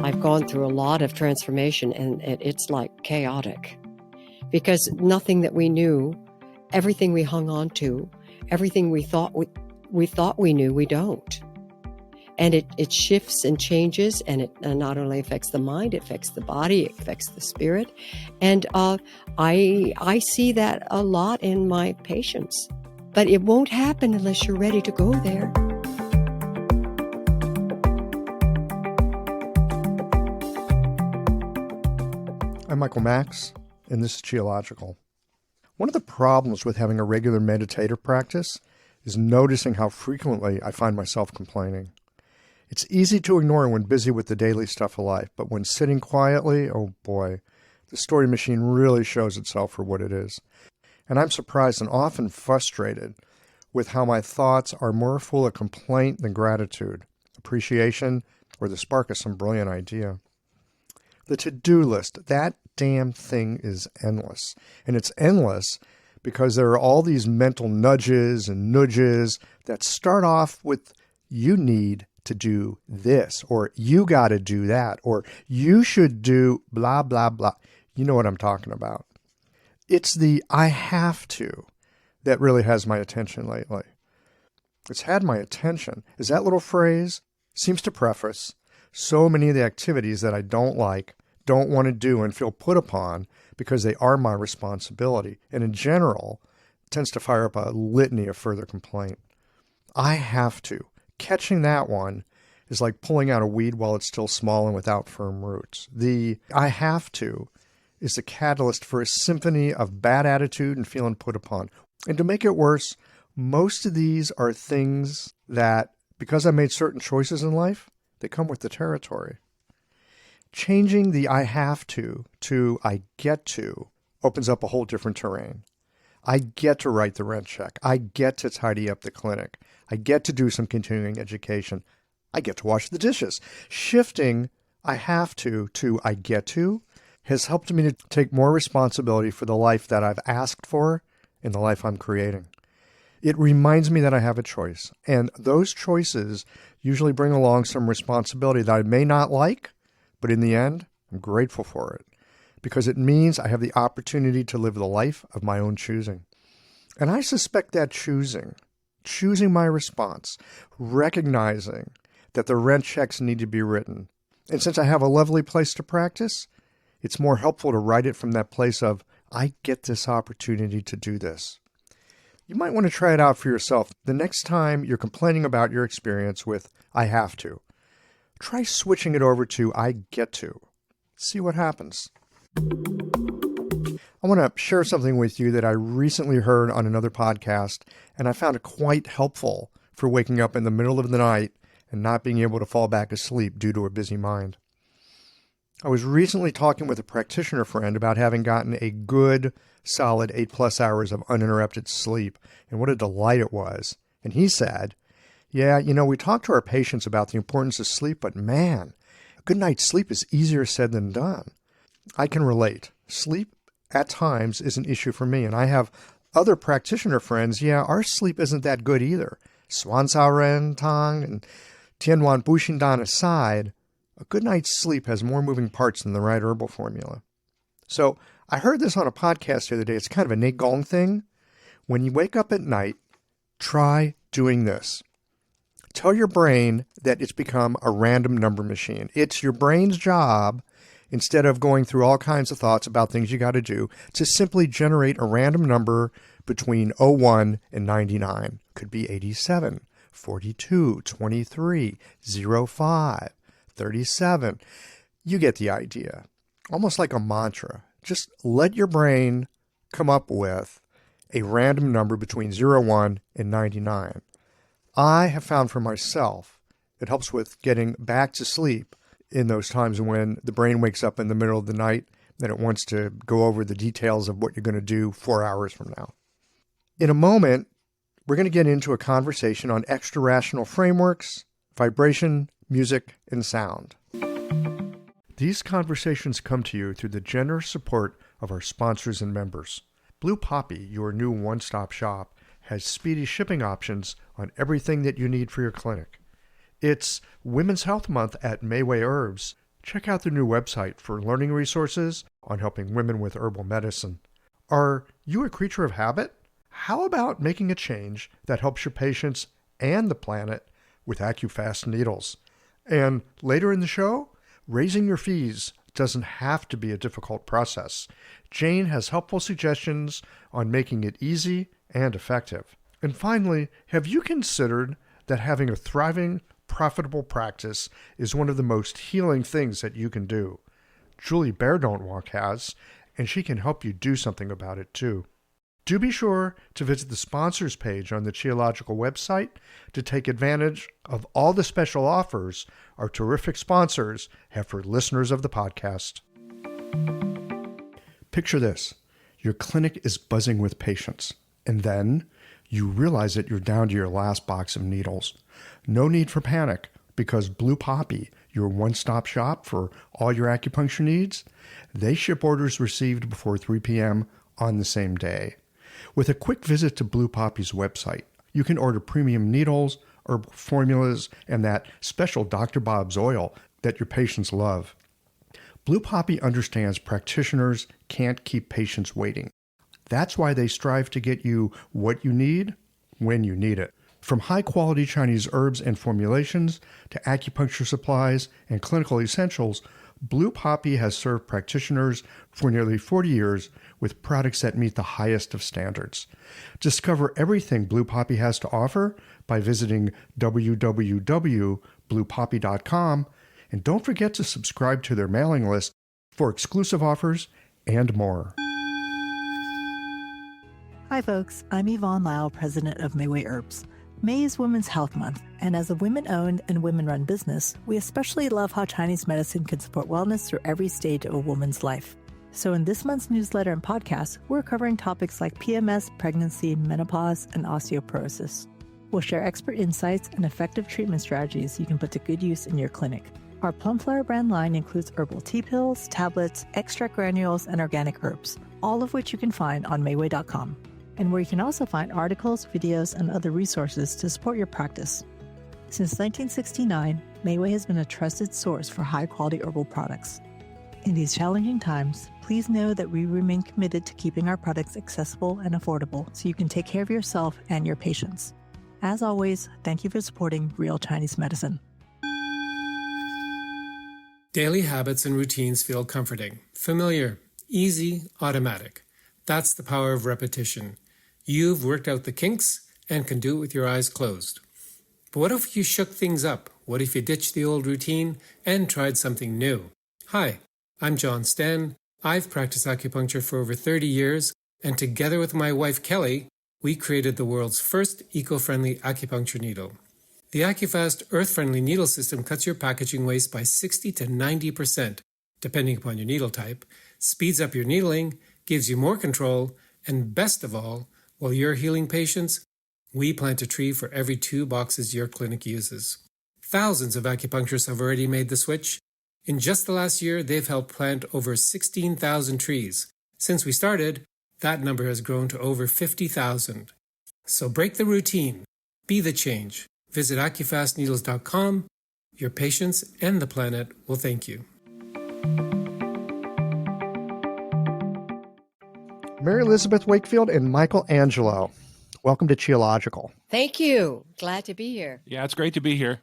I've gone through a lot of transformation, and it's like chaotic because nothing that we knew, everything we hung on to, everything we thought we knew, we don't. And it shifts and changes, and it not only affects the mind, it affects the body, it affects the spirit. And I see that a lot in my patients. But it won't happen unless you're ready to go there. I'm Michael Max, and this is Geological. One of the problems with having a regular meditative practice is noticing how frequently I find myself complaining. It's easy to ignore when busy with the daily stuff of life, but when sitting quietly, oh boy, the story machine really shows itself for what it is. And I'm surprised and often frustrated with how my thoughts are more full of complaint than gratitude, appreciation, or the spark of some brilliant idea. The to-do list, that damn thing is endless. And it's endless because there are all these mental nudges and nudges that start off with, you need to do this, or you got to do that, or you should do blah, blah, blah. You know what I'm talking about. It's the I have to that really has my attention lately. It's had my attention, as that little phrase seems to preface so many of the activities that I don't like, don't want to do, and feel put upon because they are my responsibility. And in general, tends to fire up a litany of further complaint. I have to. Catching that one is like pulling out a weed while it's still small and without firm roots. The I have to is the catalyst for a symphony of bad attitude and feeling put upon. And to make it worse, most of these are things that, because I made certain choices in life, they come with the territory. Changing the I have to I get to opens up a whole different terrain. I get to write the rent check. I get to tidy up the clinic. I get to do some continuing education. I get to wash the dishes. Shifting I have to I get to has helped me to take more responsibility for the life that I've asked for and the life I'm creating. It reminds me that I have a choice, and those choices usually bring along some responsibility that I may not like, but in the end, I'm grateful for it because it means I have the opportunity to live the life of my own choosing. And I suspect that choosing my response, recognizing that the rent checks need to be written. And since I have a lovely place to practice, it's more helpful to write it from that place of, I get this opportunity to do this. You might want to try it out for yourself the next time you're complaining about your experience with I have to. Try switching it over to I get to. See what happens. I want to share something with you that I recently heard on another podcast, and I found it quite helpful for waking up in the middle of the night and not being able to fall back asleep due to a busy mind. I was recently talking with a practitioner friend about having gotten a good, solid 8+ hours of uninterrupted sleep, and what a delight it was. And he said, yeah, we talk to our patients about the importance of sleep, but man, a good night's sleep is easier said than done. I can relate. Sleep at times is an issue for me, and I have other practitioner friends, our sleep isn't that good either. Swan Sao Ren Tang and Tianwan Bushindan aside, a good night's sleep has more moving parts than the right herbal formula. So I heard this on a podcast the other day. It's kind of a Nate Gong thing. When you wake up at night, try doing this. Tell your brain that it's become a random number machine. It's your brain's job, instead of going through all kinds of thoughts about things you got to do, to simply generate a random number between 01 and 99. Could be 87, 42, 23, 05. 37. You get the idea. Almost like a mantra. Just let your brain come up with a random number between 01 and 99. I have found for myself it helps with getting back to sleep in those times when the brain wakes up in the middle of the night and it wants to go over the details of what you're going to do 4 hours from now. In a moment, we're going to get into a conversation on extra-rational frameworks, vibration, music, and sound. These conversations come to you through the generous support of our sponsors and members. Blue Poppy, your new one-stop shop, has speedy shipping options on everything that you need for your clinic. It's Women's Health Month at Mayway Herbs. check out their new website for learning resources on helping women with herbal medicine. Are you a creature of habit? How about making a change that helps your patients and the planet with AccuFast needles? And later in the show, raising your fees doesn't have to be a difficult process. Jane has helpful suggestions on making it easy and effective. And finally, have you considered that having a thriving, profitable practice is one of the most healing things that you can do? Julie Bear Don't Walk has, and she can help you do something about it too. Do be sure to visit the sponsors page on the Qiological website to take advantage of all the special offers our terrific sponsors have for listeners of the podcast. Picture this. Your clinic is buzzing with patients, and then you realize that you're down to your last box of needles. No need for panic, because Blue Poppy, your one-stop shop for all your acupuncture needs, they ship orders received before 3 p.m. on the same day. With a quick visit to Blue Poppy's website, you can order premium needles, herbal formulas, and that special Dr. Bob's oil that your patients love. Blue Poppy understands practitioners can't keep patients waiting. That's why they strive to get you what you need when you need it. From high-quality Chinese herbs and formulations to acupuncture supplies and clinical essentials, Blue Poppy has served practitioners for nearly 40 years with products that meet the highest of standards. Discover everything Blue Poppy has to offer by visiting www.bluepoppy.com, and don't forget to subscribe to their mailing list for exclusive offers and more. Hi folks, I'm Yvonne Lau, president of Mayway Herbs. May is Women's Health Month, and as a women-owned and women-run business, we especially love how Chinese medicine can support wellness through every stage of a woman's life. So in this month's newsletter and podcast, we're covering topics like PMS, pregnancy, menopause, and osteoporosis. We'll share expert insights and effective treatment strategies you can put to good use in your clinic. Our Plumflower brand line includes herbal tea pills, tablets, extract granules, and organic herbs, all of which you can find on Mayway.com, and where you can also find articles, videos, and other resources to support your practice. Since 1969, Mayway has been a trusted source for high-quality herbal products. In these challenging times, please know that we remain committed to keeping our products accessible and affordable so you can take care of yourself and your patients. As always, thank you for supporting Real Chinese Medicine. Daily habits and routines feel comforting, familiar, easy, automatic. That's the power of repetition. You've worked out the kinks and can do it with your eyes closed. But what if you shook things up? What if you ditched the old routine and tried something new? Hi, I'm John Sten. I've practiced acupuncture for over 30 years, and together with my wife Kelly, we created the world's first eco-friendly acupuncture needle. The AccuFast earth-friendly needle system cuts your packaging waste by 60 to 90%, depending upon your needle type, speeds up your needling, gives you more control, and best of all, while you're healing patients, we plant a tree for every 2 boxes your clinic uses. Thousands of acupuncturists have already made the switch. In just the last year, they've helped plant over 16,000 trees. Since we started, that number has grown to over 50,000. So break the routine. Be the change. Visit AccuFastNeedles.com. Your patients and the planet will thank you. Mary Elizabeth Wakefield and MichelAngelo, welcome to Qiological. Thank you. Glad to be here. Yeah, it's great to be here.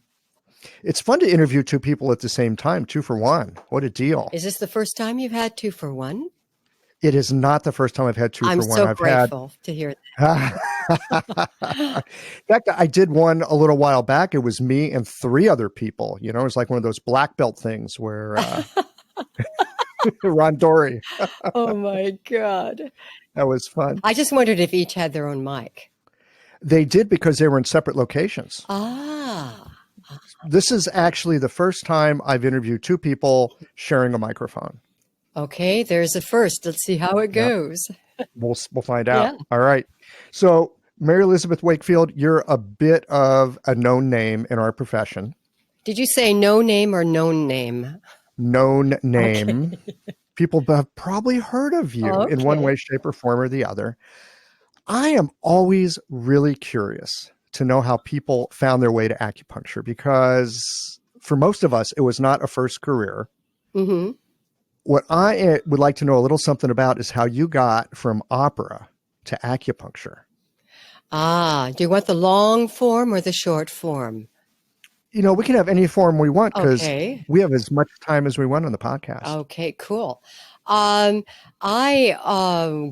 It's fun to interview 2 people at the same time, 2 for 1. What a deal. Is this the first time you've had 2 for 1? It is not the first time I've had 2 I'm for 1. so grateful to hear that. In fact, I did one a little while back. It was me and 3 other people. You know, it's like one of those black belt things where Ron Dory. Oh my God. That was fun. I just wondered if each had their own mic. They did because they were in separate locations. Ah. This is actually the first time I've interviewed 2 people sharing a microphone. Okay, there's a first. Let's see how it goes. We'll find out. Yeah. All right. So, Mary Elizabeth Wakefield, you're a bit of a known name in our profession. Did you say no name or known name? Known name. Okay. People have probably heard of you in one way, shape, or form or the other. I am always really curious to know how people found their way to acupuncture, because for most of us, it was not a first career. Mm-hmm. What I would like to know a little something about is how you got from opera to acupuncture. Do you want the long form or the short form? We can have any form we want because Okay. we have as much time as we want on the podcast. Okay, cool. I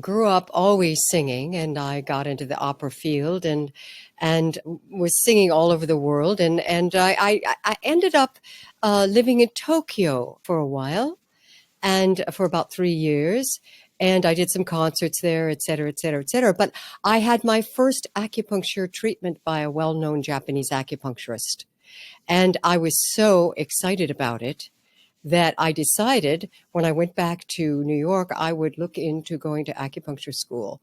grew up always singing, and I got into the opera field and was singing all over the world, and I ended up living in Tokyo for a while, and for about 3 years. And I did some concerts there, et cetera, et cetera, et cetera. But I had my first acupuncture treatment by a well-known Japanese acupuncturist. And I was so excited about it that I decided when I went back to New York, I would look into going to acupuncture school.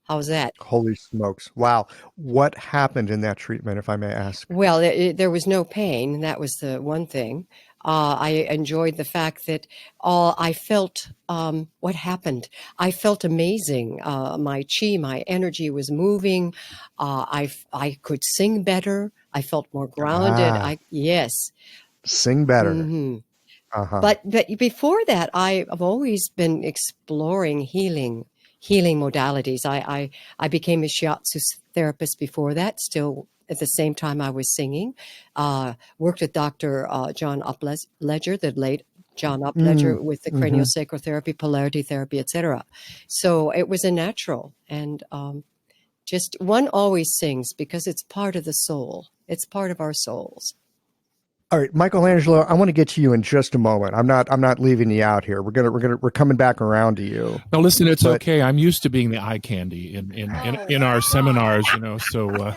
How's that? Holy smokes. Wow. What happened in that treatment, if I may ask? Well, there was no pain. That was the one thing. I enjoyed the fact that I felt what happened. I felt amazing. My chi, my energy was moving. I could sing better. I felt more grounded. Ah, Yes. sing better. Hmm. Uh-huh. But before that, I've always been exploring healing modalities. I became a shiatsu therapist before that. Still at the same time I was singing. Worked with Dr. John Upledger, the late John Mm, Upledger, with the hmm craniosacral therapy, polarity therapy, etc. So it was a natural, and just one always sings because it's part of the soul. It's part of our souls. All right, Michelangelo, I want to get to you in just a moment. I'm not leaving you out here. We're coming back around to you. Now, listen, it's But okay. I'm used to being the eye candy in our seminars, so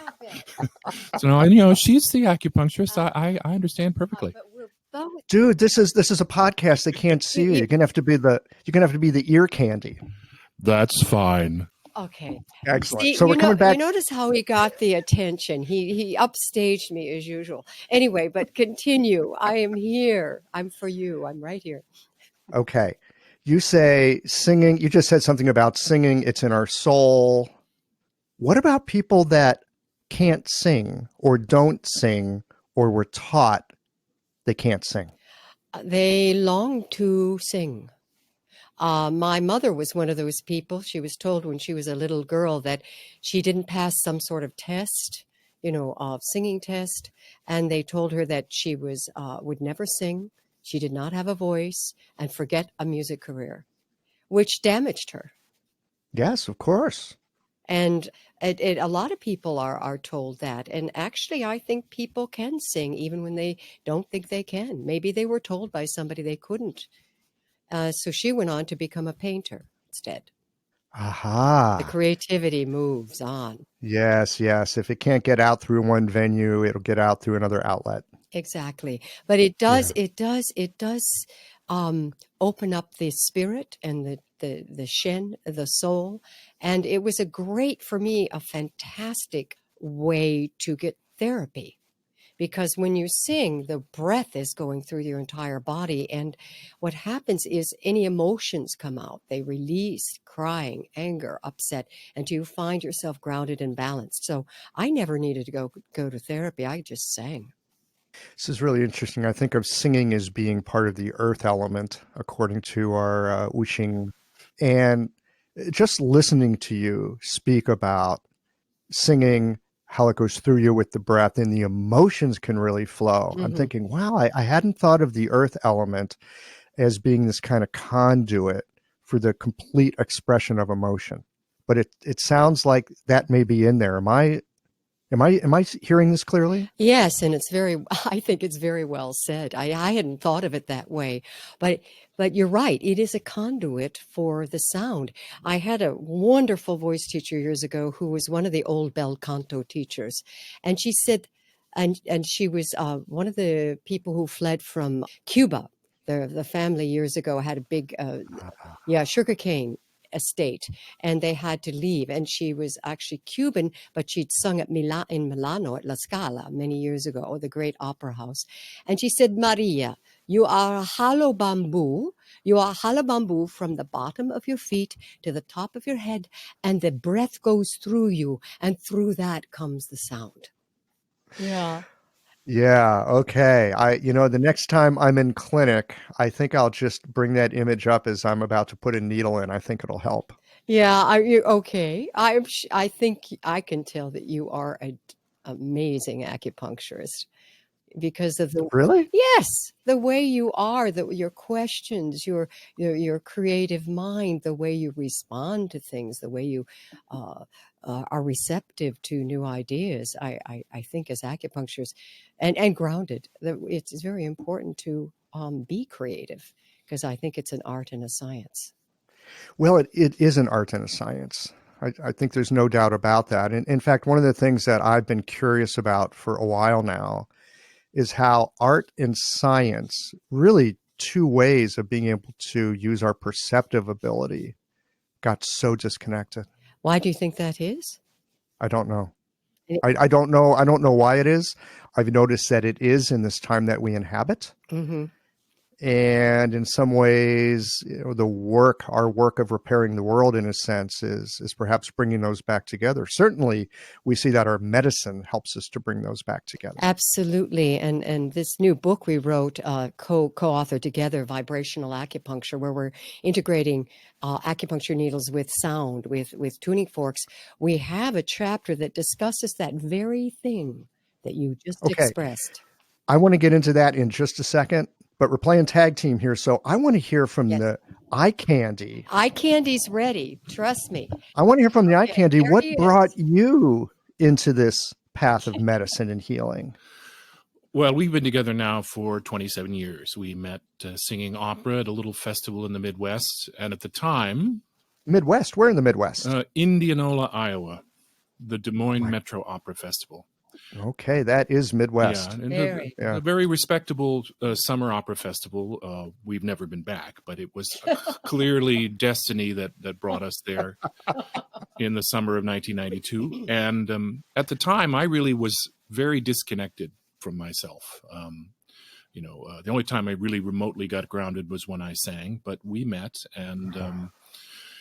now, she's the acupuncturist. I understand perfectly. But we're both. dude, this is a podcast. They can't see you. You're gonna have to be the ear candy. That's fine. Okay. Excellent. See, So we're coming you back. notice how he got the attention. He upstaged me as usual. Anyway, but continue. I am here. I'm for you. I'm right here. Okay. You say singing, you just said something about singing, it's in our soul. What about people that can't sing or don't sing or were taught they can't sing? They long to sing. My mother was one of those people. She was told when she was a little girl that she didn't pass some sort of test, singing test, and they told her that she would never sing. She did not have a voice and forget a music career, which damaged her. Yes, of course. And a lot of people are told that. And actually, I think people can sing even when they don't think they can. Maybe they were told by somebody they couldn't. So she went on to become a painter instead. The Aha. creativity moves on. Yes, yes. If it can't get out through one venue, it'll get out through another outlet. Exactly. But it Yeah. does open up the spirit and the shen, the soul. And it was for me, a fantastic way to get therapy. Because when you sing, the breath is going through your entire body. And what happens is any emotions come out. They release crying, anger, upset, and you find yourself grounded and balanced. So I never needed to go to therapy. I just sang. This is really interesting. I think of singing as being part of the earth element, according to our Wuxing. And just listening to you speak about singing, how it goes through you with the breath, and the emotions can really flow. I'm Hmm. thinking, wow, I hadn't thought of the earth element as being this kind of conduit for the complete expression of emotion. But it sounds like that may be in there. Am I hearing this clearly? Yes, and I think it's very well said. I hadn't thought of it that way, but you're right. It is a conduit for the sound. I had a wonderful voice teacher years ago who was one of the old bel canto teachers, and she said, and she was one of the people who fled from Cuba. The family years ago had a big sugarcane estate, and they had to leave, and she was actually Cuban, but she'd sung at in Milano at La Scala many years ago, the great opera house. And she said, Maria, you are a hollow bamboo. You are a hollow bamboo from the bottom of your feet to the top of your head, and the breath goes through you, and through that comes the sound. Yeah. Yeah, okay. The next time I'm in clinic, I think I'll just bring that image up as I'm about to put a needle in. I think it'll help. Yeah, okay. I think I can tell that you are a amazing acupuncturist because of the Really? yes, the way you are, your questions, your creative mind, the way you respond to things, the way you uh, are receptive to new ideas. I think as acupuncturists and grounded, that it's very important to be creative because I think it's an art and a science. Well, it is an art and a science. I think there's no doubt about that. And in fact, one of the things that I've been curious about for a while now is how art and science, really two ways of being able to use our perceptive ability, got so disconnected. Why do you think that is? I don't know. I don't know. I don't know why it is. I've noticed that it is in this time that we inhabit. Mm-hmm. And in some ways, our work of repairing the world, in a sense, is perhaps bringing those back together. Certainly, we see that our medicine helps us to bring those back together. Absolutely, and this new book we wrote, co-authored together, Vibrational Acupuncture, where we're integrating acupuncture needles with sound, with tuning forks. We have a chapter that discusses that very thing that you just Okay, expressed. I want to get into that in just a second, but we're playing tag team here, so I want to hear from Yes, the eye candy. eye candy's ready. Trust me. I want to hear from the eye Okay, candy. there What he brought is. you into this path of medicine and healing? Well, we've been together now for 27 years. We met singing opera at a little festival in the Midwest. And at the time, Midwest? Where in the Midwest? Indianola, Iowa, the Des Moines Right. Metro Opera Festival. Okay, that is Yeah, Midwest. and Very. a very respectable summer opera festival. We've never been back, but it was clearly destiny that brought us there in the summer of 1992. And at the time, I really was very disconnected from myself. The only time I really remotely got grounded was when I sang, but we met, and it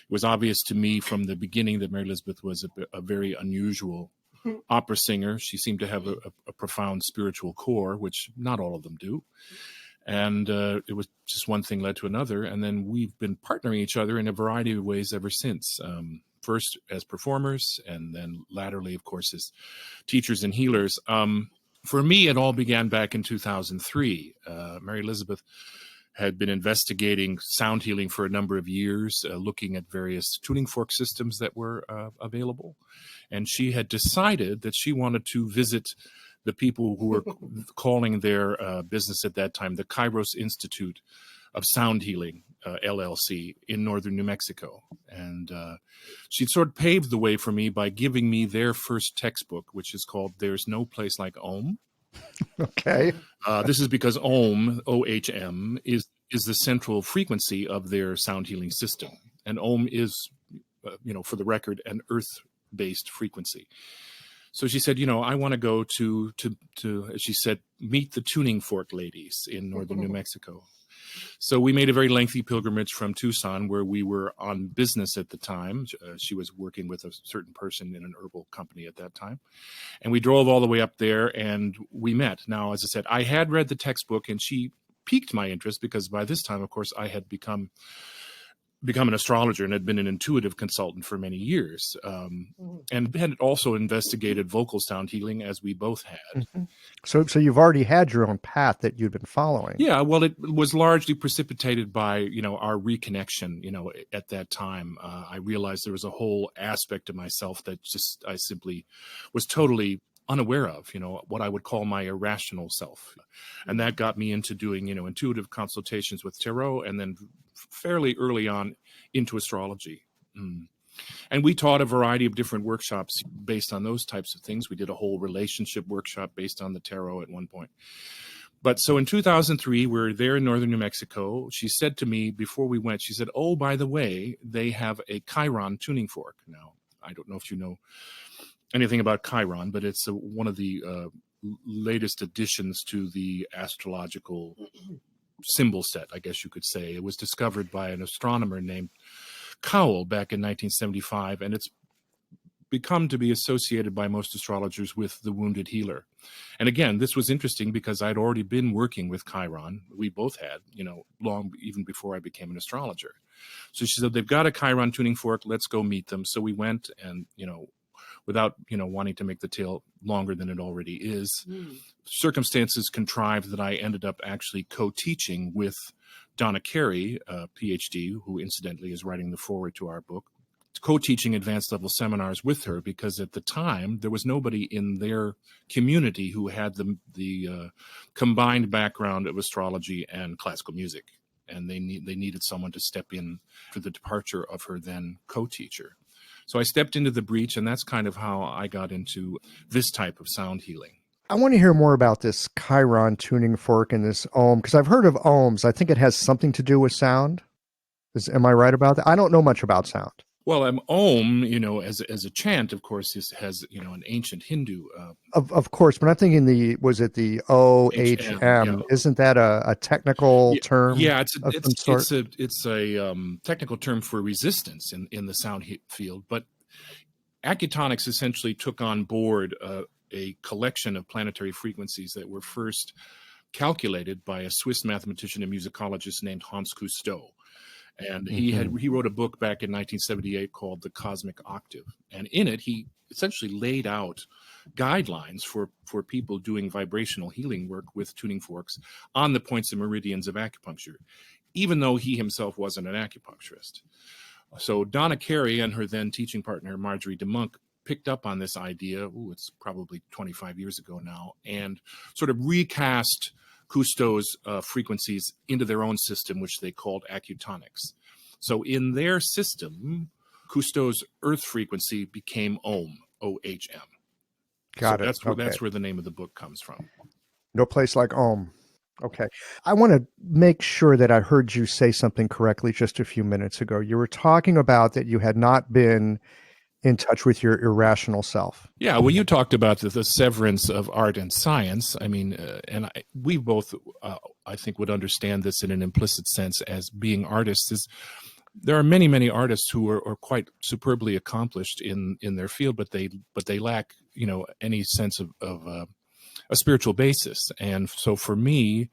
was obvious to me from the beginning that Mary Elizabeth was a very unusual opera singer. She seemed to have a profound spiritual core, which not all of them do. And it was just one thing led to another. And then we've been partnering each other in a variety of ways ever since. First as performers, and then latterly, of course, as teachers and healers. For me, it all began back in 2003. Mary Elizabeth had been investigating sound healing for a number of years, looking at various tuning fork systems that were available. And she had decided that she wanted to visit the people who were calling their business at that time the Kairos Institute of Sound Healing, LLC, in northern New Mexico. And she'd sort of paved the way for me by giving me their first textbook, which is called There's No Place Like Om. Okay. This is because Om, OHM, is the central frequency of their sound healing system. And Om is, for the record, an earth-based frequency. So she said, I want to go to, as she said, meet the tuning fork ladies in northern New Mexico. So we made a very lengthy pilgrimage from Tucson, where we were on business at the time. She was working with a certain person in an herbal company at that time. And we drove all the way up there and we met. Now, as I said, I had read the textbook and she piqued my interest because by this time, of course, I had become an astrologer and had been an intuitive consultant for many years, and had also investigated vocal sound healing, as we both had. Mm-hmm. So you've already had your own path that you'd been following. Yeah, well, it was largely precipitated by, our reconnection, at that time. I realized there was a whole aspect of myself that I simply was totally unaware of, what I would call my irrational self. And that got me into doing, intuitive consultations with tarot, and then fairly early on into astrology. And we taught a variety of different workshops based on those types of things. We did a whole relationship workshop based on the tarot at one point. But so in 2003, we're there in northern New Mexico. She said to me before we went, she said, "Oh, by the way, they have a Chiron tuning fork." Now, I don't know if you know anything about Chiron, but it's one of the latest additions to the astrological symbol set, I guess you could say. It was discovered by an astronomer named Cowell back in 1975, and it's become to be associated by most astrologers with the wounded healer. And again, this was interesting because I'd already been working with Chiron. We both had, long even before I became an astrologer. So she said, they've got a Chiron tuning fork. Let's go meet them. So we went and, without, wanting to make the tale longer than it already is, circumstances contrived that I ended up actually co-teaching with Donna Carey, a PhD, who incidentally is writing the foreword to our book, co-teaching advanced level seminars with her, because at the time there was nobody in their community who had the combined background of astrology and classical music, and they needed someone to step in for the departure of her then co-teacher. So I stepped into the breach, and that's kind of how I got into this type of sound healing. I want to hear more about this Chiron tuning fork and this ohm, because I've heard of ohms. I think it has something to do with sound. Am I right about that? I don't know much about sound. Well, Om, as a chant, of course, has an ancient Hindu. Of course, but I'm thinking was it the OHM? Yeah. Isn't that a technical term? Yeah, it's a technical term for resistance in the sound field. But acutonics essentially took on board a collection of planetary frequencies that were first calculated by a Swiss mathematician and musicologist named Hans Cousteau. And he wrote a book back in 1978 called The Cosmic Octave. And in it, he essentially laid out guidelines for people doing vibrational healing work with tuning forks on the points and meridians of acupuncture, even though he himself wasn't an acupuncturist. So Donna Carey and her then teaching partner, Marjorie DeMonk, picked up on this idea, it's probably 25 years ago now, and sort of recast Cousteau's frequencies into their own system, which they called acutonics. So in their system, Cousteau's earth frequency became Ohm, O-H-M. Got it. That's where the name of the book comes from. No place like Ohm. Okay. I want to make sure that I heard you say something correctly just a few minutes ago. You were talking about that you had not been in touch with your irrational self. Yeah, well, you talked about the severance of art and science. I mean, we both, I think, would understand this in an implicit sense as being artists. There are many, many artists who are quite superbly accomplished in their field, but they lack, any sense of a spiritual basis. And so for me,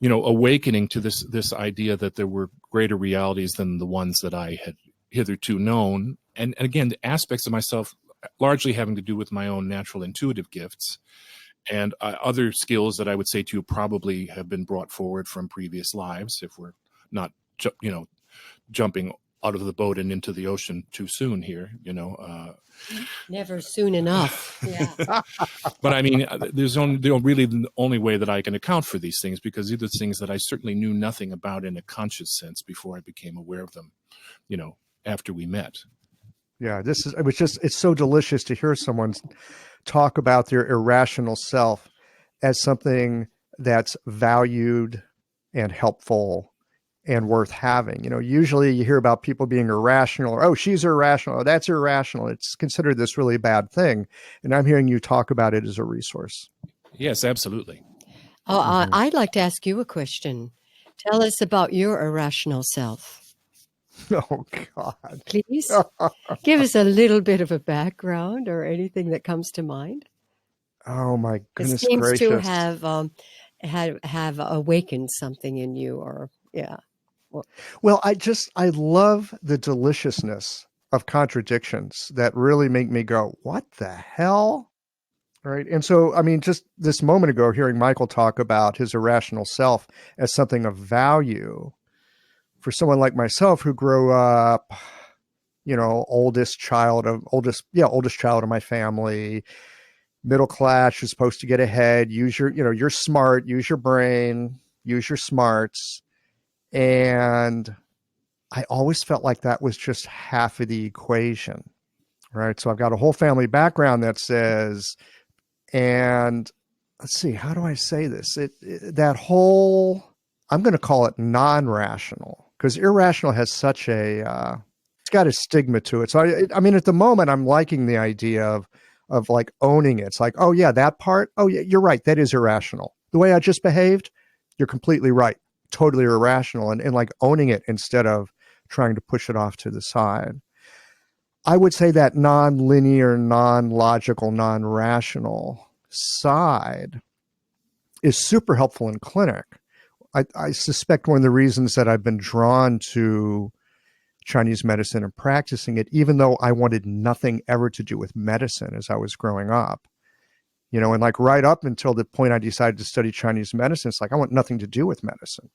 awakening to this idea that there were greater realities than the ones that I had hitherto known, and again, the aspects of myself largely having to do with my own natural intuitive gifts and other skills that I would say to you probably have been brought forward from previous lives, if we're not, jumping out of the boat and into the ocean too soon here, Never soon enough. Yeah. But I mean, there's really the only way that I can account for these things, because these are things that I certainly knew nothing about in a conscious sense before I became aware of them, after we met. Yeah, it's so delicious to hear someone talk about their irrational self as something that's valued and helpful and worth having. Usually you hear about people being irrational, or, oh, she's irrational, or that's irrational. It's considered this really bad thing. And I'm hearing you talk about it as a resource. Yes, absolutely. Oh, I'd like to ask you a question. Tell us about your irrational self. Oh, God. Please give us a little bit of a background or anything that comes to mind. Oh, my goodness It seems gracious. to have awakened something in you, or yeah. Well, I love the deliciousness of contradictions that really make me go, what the hell? Right. And so, I mean, just this moment ago, hearing Michael talk about his irrational self as something of value for someone like myself who grew up, oldest child of my family, middle class, you're supposed to get ahead, you're smart, use your brain, use your smarts. And I always felt like that was just half of the equation, right? So I've got a whole family background that says, and let's see, how do I say this? That whole, I'm going to call it non-rational, because irrational has such it's got a stigma to it. So I mean, at the moment, I'm liking the idea of like owning it. It's like, oh yeah, that part. Oh yeah, you're right. That is irrational. The way I just behaved, you're completely right. Totally irrational, and like owning it instead of trying to push it off to the side. I would say that non-linear, non-logical, non-rational side is super helpful in clinic. I suspect one of the reasons that I've been drawn to Chinese medicine and practicing it, even though I wanted nothing ever to do with medicine as I was growing up, and like right up until the point I decided to study Chinese medicine, it's like I want nothing to do with medicine.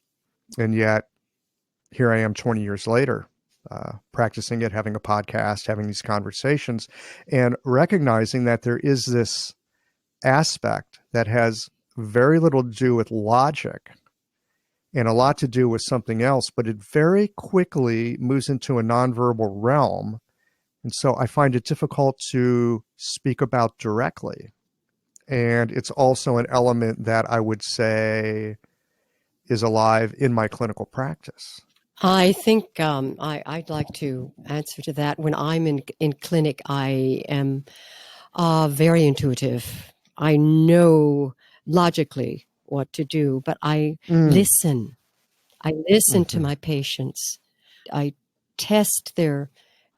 And yet here I am 20 years later, practicing it, having a podcast, having these conversations, and recognizing that there is this aspect that has very little to do with logic and a lot to do with something else, but it very quickly moves into a nonverbal realm. And so I find it difficult to speak about directly. And it's also an element that I would say is alive in my clinical practice. I think I'd like to answer to that. When I'm in clinic, I am very intuitive. I know logically what to do, but I listen. I listen to my patients. I test their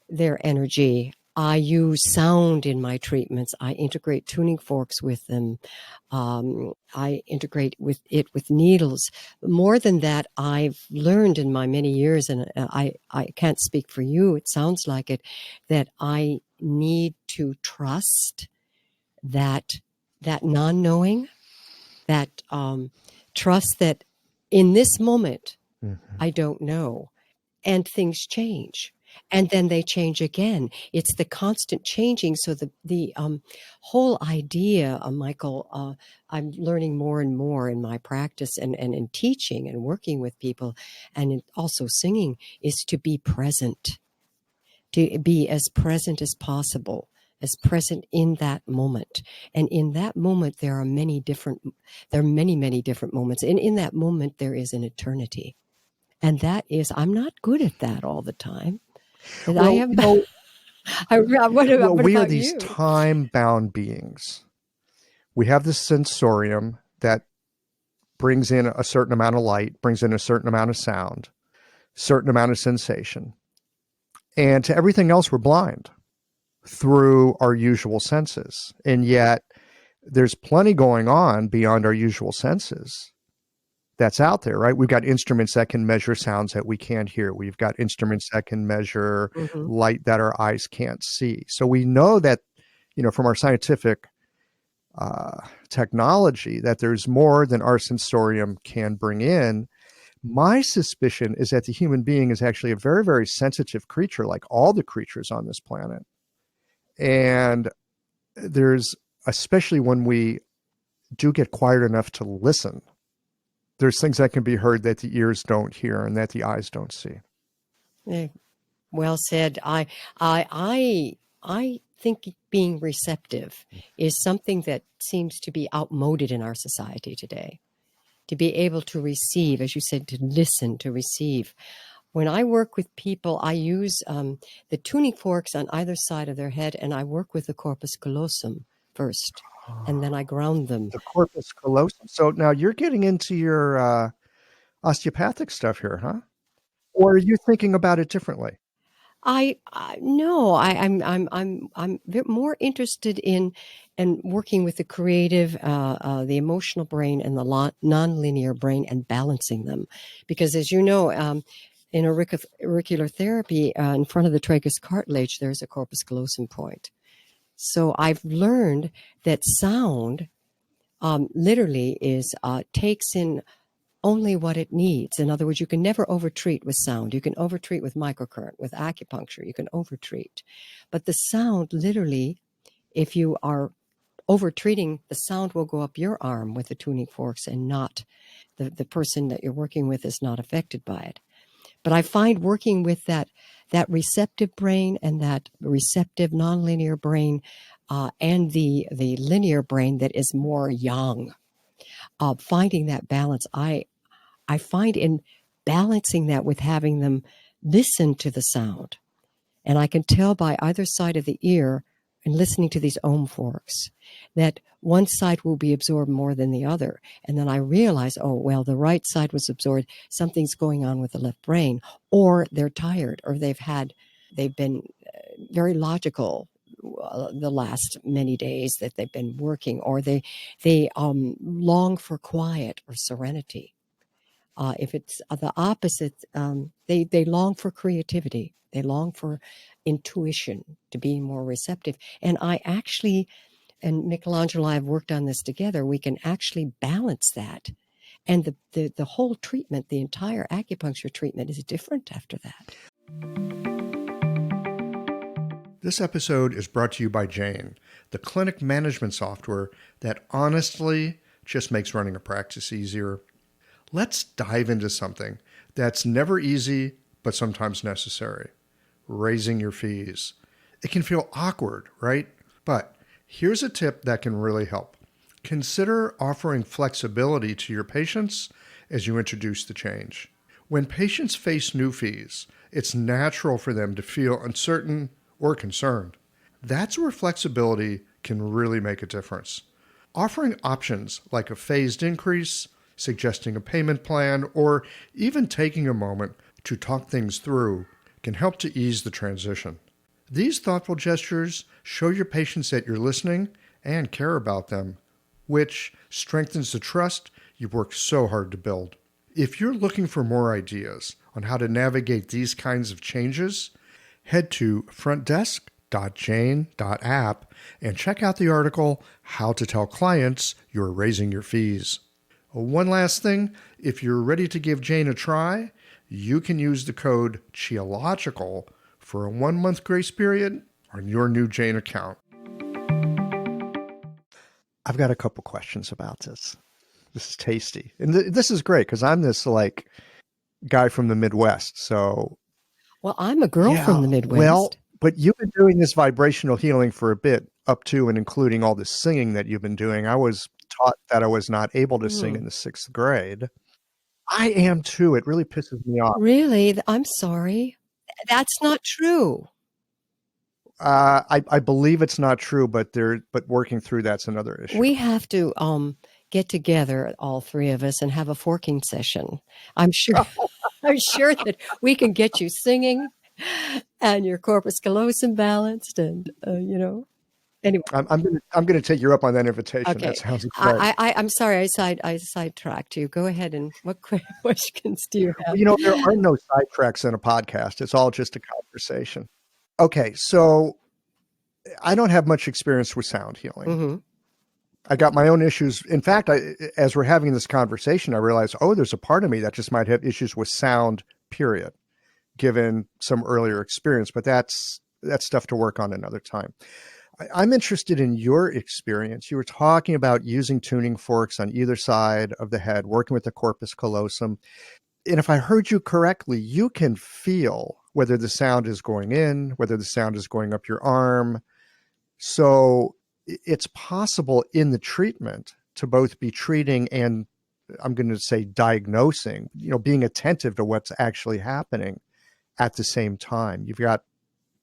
energy. I use sound in my treatments. I integrate tuning forks with them. I integrate with needles. More than that, I've learned in my many years, and I can't speak for you, it sounds like it, that I need to trust that non-knowing, that trust that in this moment, I don't know, and things change. And then they change again. It's the constant changing. So the whole idea, Michael, I'm learning more and more in my practice and in teaching and working with people and also singing, is to be present, to be as present as possible, as present in that moment. And in that moment, there are many, many different moments. And in that moment, there is an eternity. And that is, I'm not good at that all the time. Well, I am. What we are about these you? time-bound beings. We have this sensorium that brings in a certain amount of light, brings in a certain amount of sound, certain amount of sensation. And to everything else, we're blind through our usual senses. And yet there's plenty going on beyond our usual senses that's out there, right? We've got instruments that can measure sounds that we can't hear. We've got instruments that can measure light that our eyes can't see. So we know that, from our scientific technology, that there's more than our sensorium can bring in. My suspicion is that the human being is actually a very, very sensitive creature, like all the creatures on this planet. And there's, especially when we do get quiet enough to listen, there's things that can be heard that the ears don't hear and that the eyes don't see. Well said. I think being receptive is something that seems to be outmoded in our society today. To be able to receive, as you said, to listen, to receive. When I work with people, I use the tuning forks on either side of their head, and I work with the corpus callosum first, and then I ground them. The corpus callosum. So now you're getting into your osteopathic stuff here, huh? Or are you thinking about it differently? No, I'm more interested in and working with the creative, the emotional brain, and the nonlinear brain, and balancing them, because as you know, in auricular therapy, in front of the tragus cartilage, there's a corpus callosum point. So I've learned that sound literally takes in only what it needs. In other words, you can never overtreat with sound. You can overtreat with microcurrent, with acupuncture. You can overtreat. But the sound, literally, if you are overtreating, the sound will go up your arm with the tuning forks, and not the person that you're working with is not affected by it. But I find working with that receptive brain and that receptive nonlinear brain and the linear brain that is more yang, finding that balance, I find in balancing that with having them listen to the sound. And I can tell by either side of the ear and listening to these ohm forks that one side will be absorbed more than the other. And then I realize, oh, well, the right side was absorbed. Something's going on with the left brain, or they're tired, or they've been very logical the last many days that they've been working, or they long for quiet or serenity. If it's the opposite, they long for creativity. They long for intuition, to be more receptive. And I actually, and Michelangelo and I have worked on this together, we can actually balance that. And the whole treatment, the entire acupuncture treatment, is different after that. This episode is brought to you by Jane, the clinic management software that honestly just makes running a practice easier. Let's dive into something that's never easy, but sometimes necessary: raising your fees. It can feel awkward, right? But here's a tip that can really help. Consider offering flexibility to your patients as you introduce the change. When patients face new fees, it's natural for them to feel uncertain or concerned. That's where flexibility can really make a difference. Offering options like a phased increase, suggesting a payment plan, or even taking a moment to talk things through can help to ease the transition. These thoughtful gestures show your patients that you're listening and care about them, which strengthens the trust you've worked so hard to build. If you're looking for more ideas on how to navigate these kinds of changes, head to frontdesk.jane.app and check out the article, How to Tell Clients You're Raising Your Fees. One last thing, if you're ready to give Jane a try, you can use the code CHEOLOGICAL for a 1-month grace period on your new Jane account. I've got a couple questions about this. This is tasty. And this is great because I'm this guy from the Midwest. So, well, I'm a girl from the Midwest. Well, but you've been doing this vibrational healing for a bit, up to and including all the singing that you've been doing. I was taught that I was not able to sing in the 6th grade. I am too. It really pisses me off. Really? I'm sorry. That's not true. I believe it's not true, but working through that's another issue. We have to get together, all three of us, and have a forking session. I'm sure that we can get you singing and your corpus callosum balanced, and Anyway, I'm going to take you up on that invitation. Okay. That sounds great. I'm sorry, I sidetracked you. Go ahead, and what questions do you have? Well, there are no sidetracks in a podcast. It's all just a conversation. Okay, so I don't have much experience with sound healing. Mm-hmm. I got my own issues. In fact, as we're having this conversation, I realized, there's a part of me that just might have issues with sound, period, given some earlier experience. But that's stuff to work on another time. I'm interested in your experience. You were talking about using tuning forks on either side of the head, working with the corpus callosum. And if I heard you correctly, you can feel whether the sound is going in, whether the sound is going up your arm. So it's possible in the treatment to both be treating and, I'm going to say, diagnosing, being attentive to what's actually happening at the same time. You've got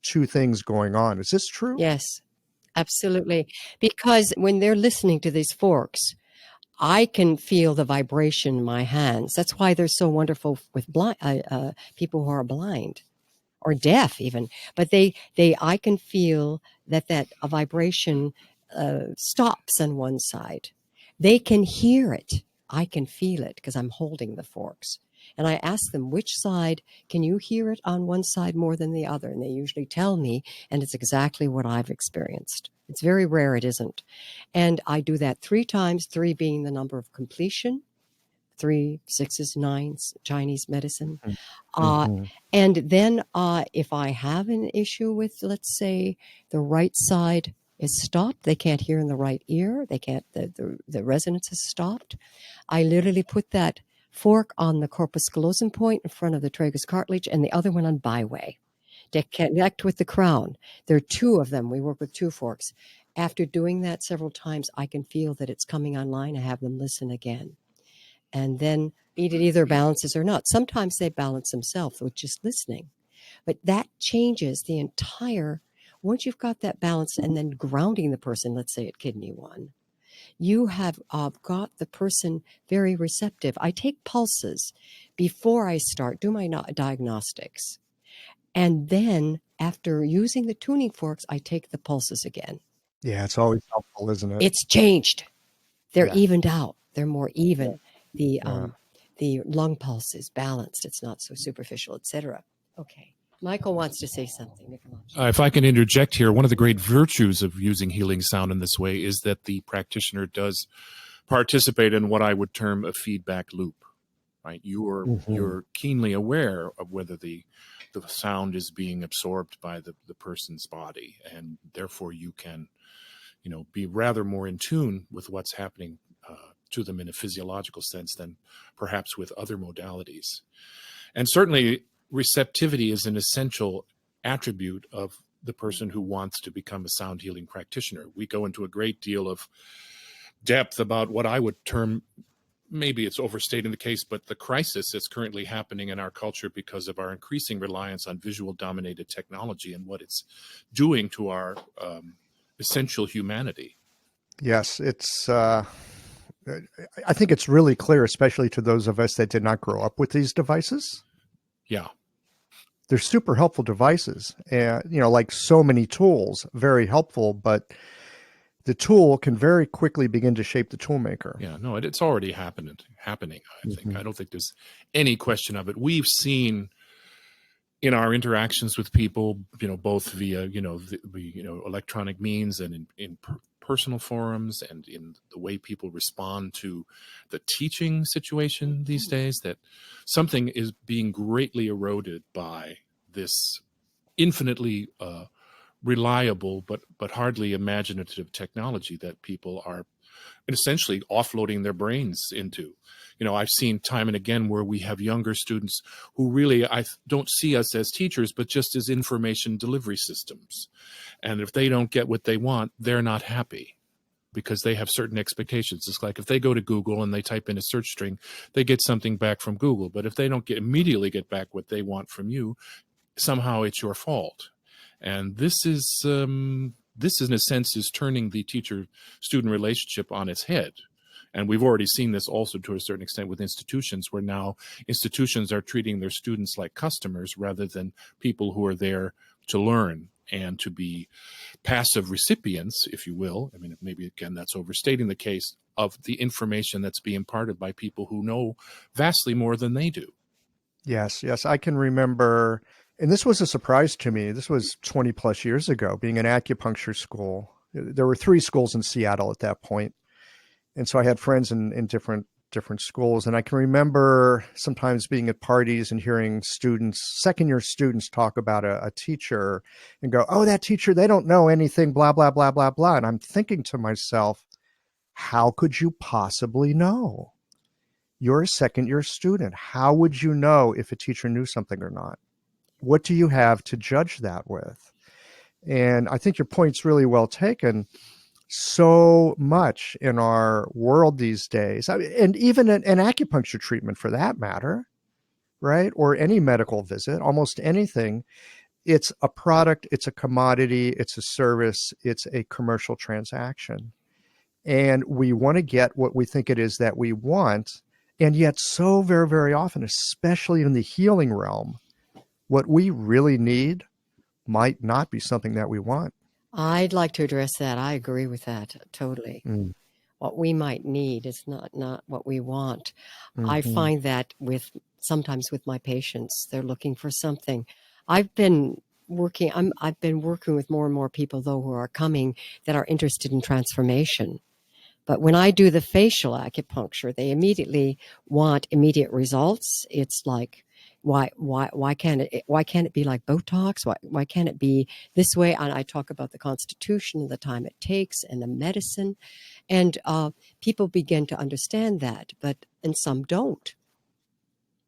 two things going on. Is this true? Yes, absolutely. Because when they're listening to these forks, I can feel the vibration in my hands. That's why they're so wonderful with blind people who are blind or deaf, even. But I can feel that a vibration stops on one side. They can hear it. I can feel it because I'm holding the forks. And I ask them, which side can you hear it on one side more than the other? And they usually tell me, and it's exactly what I've experienced. It's very rare it isn't. And I do that 3 times, 3 being the number of completion, 3, 6s, 9s, Chinese medicine. Mm-hmm. And then if I have an issue with, let's say, the right side is stopped, they can't hear in the right ear, they can't, the resonance is stopped, I literally put that fork on the corpus callosum point in front of the tragus cartilage and the other one on byway to connect with the crown. There are 2 of them. We work with 2 forks. After doing that several times, I can feel that it's coming online. I have them listen again. And then it either balances or not. Sometimes they balance themselves with just listening. But that changes the entire, once you've got that balance and then grounding the person, let's say at kidney 1, you have got the person very receptive. I take pulses before I do my diagnostics. And then after using the tuning forks, I take the pulses again. Yeah, it's always helpful, isn't it? It's changed. They're Yeah. evened out. They're more even. Yeah. The lung pulse is balanced. It's not so superficial, etc. Okay. Michael wants to say something. Michelangelo. If I can interject here, one of the great virtues of using healing sound in this way is that the practitioner does participate in what I would term a feedback loop. Right, you're keenly aware of whether the sound is being absorbed by the person's body, and therefore you can, be rather more in tune with what's happening to them in a physiological sense than perhaps with other modalities. And certainly, receptivity is an essential attribute of the person who wants to become a sound healing practitioner. We go into a great deal of depth about what I would term, maybe it's overstating the case, but the crisis that's currently happening in our culture because of our increasing reliance on visual dominated technology and what it's doing to our essential humanity. Yes, it's. I think it's really clear, especially to those of us that did not grow up with these devices. Yeah. They're super helpful devices, and like so many tools, very helpful, but the tool can very quickly begin to shape the tool maker. Yeah, no, it's already happening. I think. I don't think there's any question of it. We've seen in our interactions with people, both via electronic means and in personal forums, and in the way people respond to the teaching situation these days, that something is being greatly eroded by this infinitely reliable but hardly imaginative technology that people are essentially offloading their brains into. I've seen time and again where we have younger students who really don't see us as teachers, but just as information delivery systems. And if they don't get what they want, they're not happy because they have certain expectations. It's like if they go to Google and they type in a search string, they get something back from Google. But if they don't immediately get back what they want from you, somehow it's your fault. And this in a sense is turning the teacher-student relationship on its head. And we've already seen this also to a certain extent with institutions, where now institutions are treating their students like customers rather than people who are there to learn and to be passive recipients, if you will. I mean, maybe again, that's overstating the case of the information that's being imparted by people who know vastly more than they do. Yes. I can remember, and this was a surprise to me. This was 20 plus years ago, being an acupuncture school. There were 3 schools in Seattle at that point. And so I had friends in different schools. And I can remember sometimes being at parties and hearing second-year students talk about a teacher and go, oh, that teacher, they don't know anything, blah, blah, blah, blah, blah. And I'm thinking to myself, how could you possibly know? You're a second-year student. How would you know if a teacher knew something or not? What do you have to judge that with? And I think your point's really well taken. So much in our world these days, and even an acupuncture treatment for that matter, right? Or any medical visit, almost anything, it's a product, it's a commodity, it's a service, it's a commercial transaction. And we want to get what we think it is that we want. And yet so very, very often, especially in the healing realm, what we really need might not be something that we want. I'd like to address that. I agree with that totally. What we might need is not what we want. I find that sometimes with my patients, they're looking for something. I've been working with more and more people though who are coming that are interested in transformation. But when I do the facial acupuncture, they immediately want immediate results. It's like, why can't it be like Botox? Why can't it be this way? And I talk about the Constitution, the time it takes, and the medicine, and people begin to understand that, and some don't.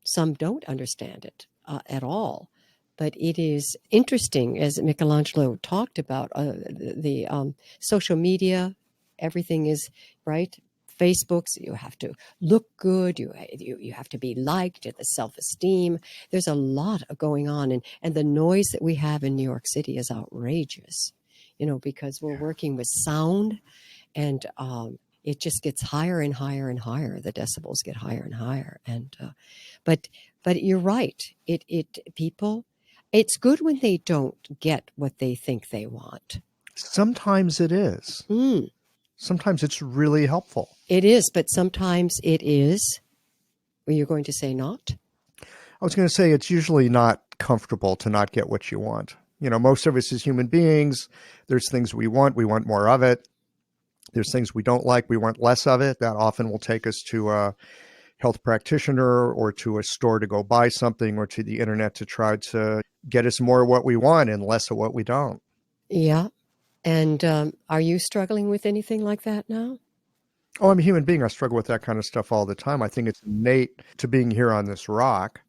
Some don't understand it at all. But it is interesting, as Michelangelo talked about, the social media. Everything is right. Facebooks, you have to look good. You have to be liked. The self-esteem. There's a lot going on, and the noise that we have in New York City is outrageous. Because we're working with sound, and it just gets higher and higher and higher. The decibels get higher and higher, and but you're right. People. It's good when they don't get what they think they want. Sometimes it is. Mm, Sometimes it's really helpful. it is, but sometimes it is. Were you going to say not? I was going to say it's usually not comfortable to not get what you want. You know, most of us as human beings, there's things we want more of it. There's things we don't like, we want less of it. That often will take us to a health practitioner or to a store to go buy something or to the internet to try to get us more of what we want and less of what we don't. Yeah. And are you struggling with anything like that now? Oh, I'm a human being. I struggle with that kind of stuff all the time. I think it's innate to being here on this rock.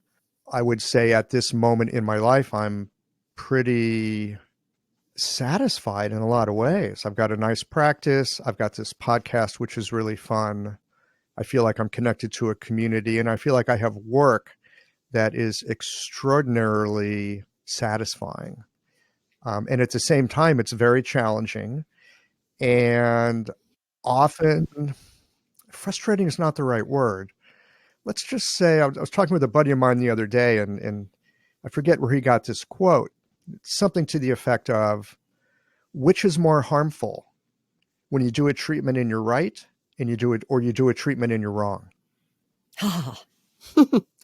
I would say at this moment in my life, I'm pretty satisfied in a lot of ways. I've got a nice practice. I've got this podcast, which is really fun. I feel like I'm connected to a community, and I feel like I have work that is extraordinarily satisfying. And at the same time, it's very challenging. And often, frustrating is not the right word. Let's just say I was talking with a buddy of mine the other day, and I forget where he got this quote. It's something to the effect of, which is more harmful, when you do a treatment and you're right, and you do a treatment and you're wrong?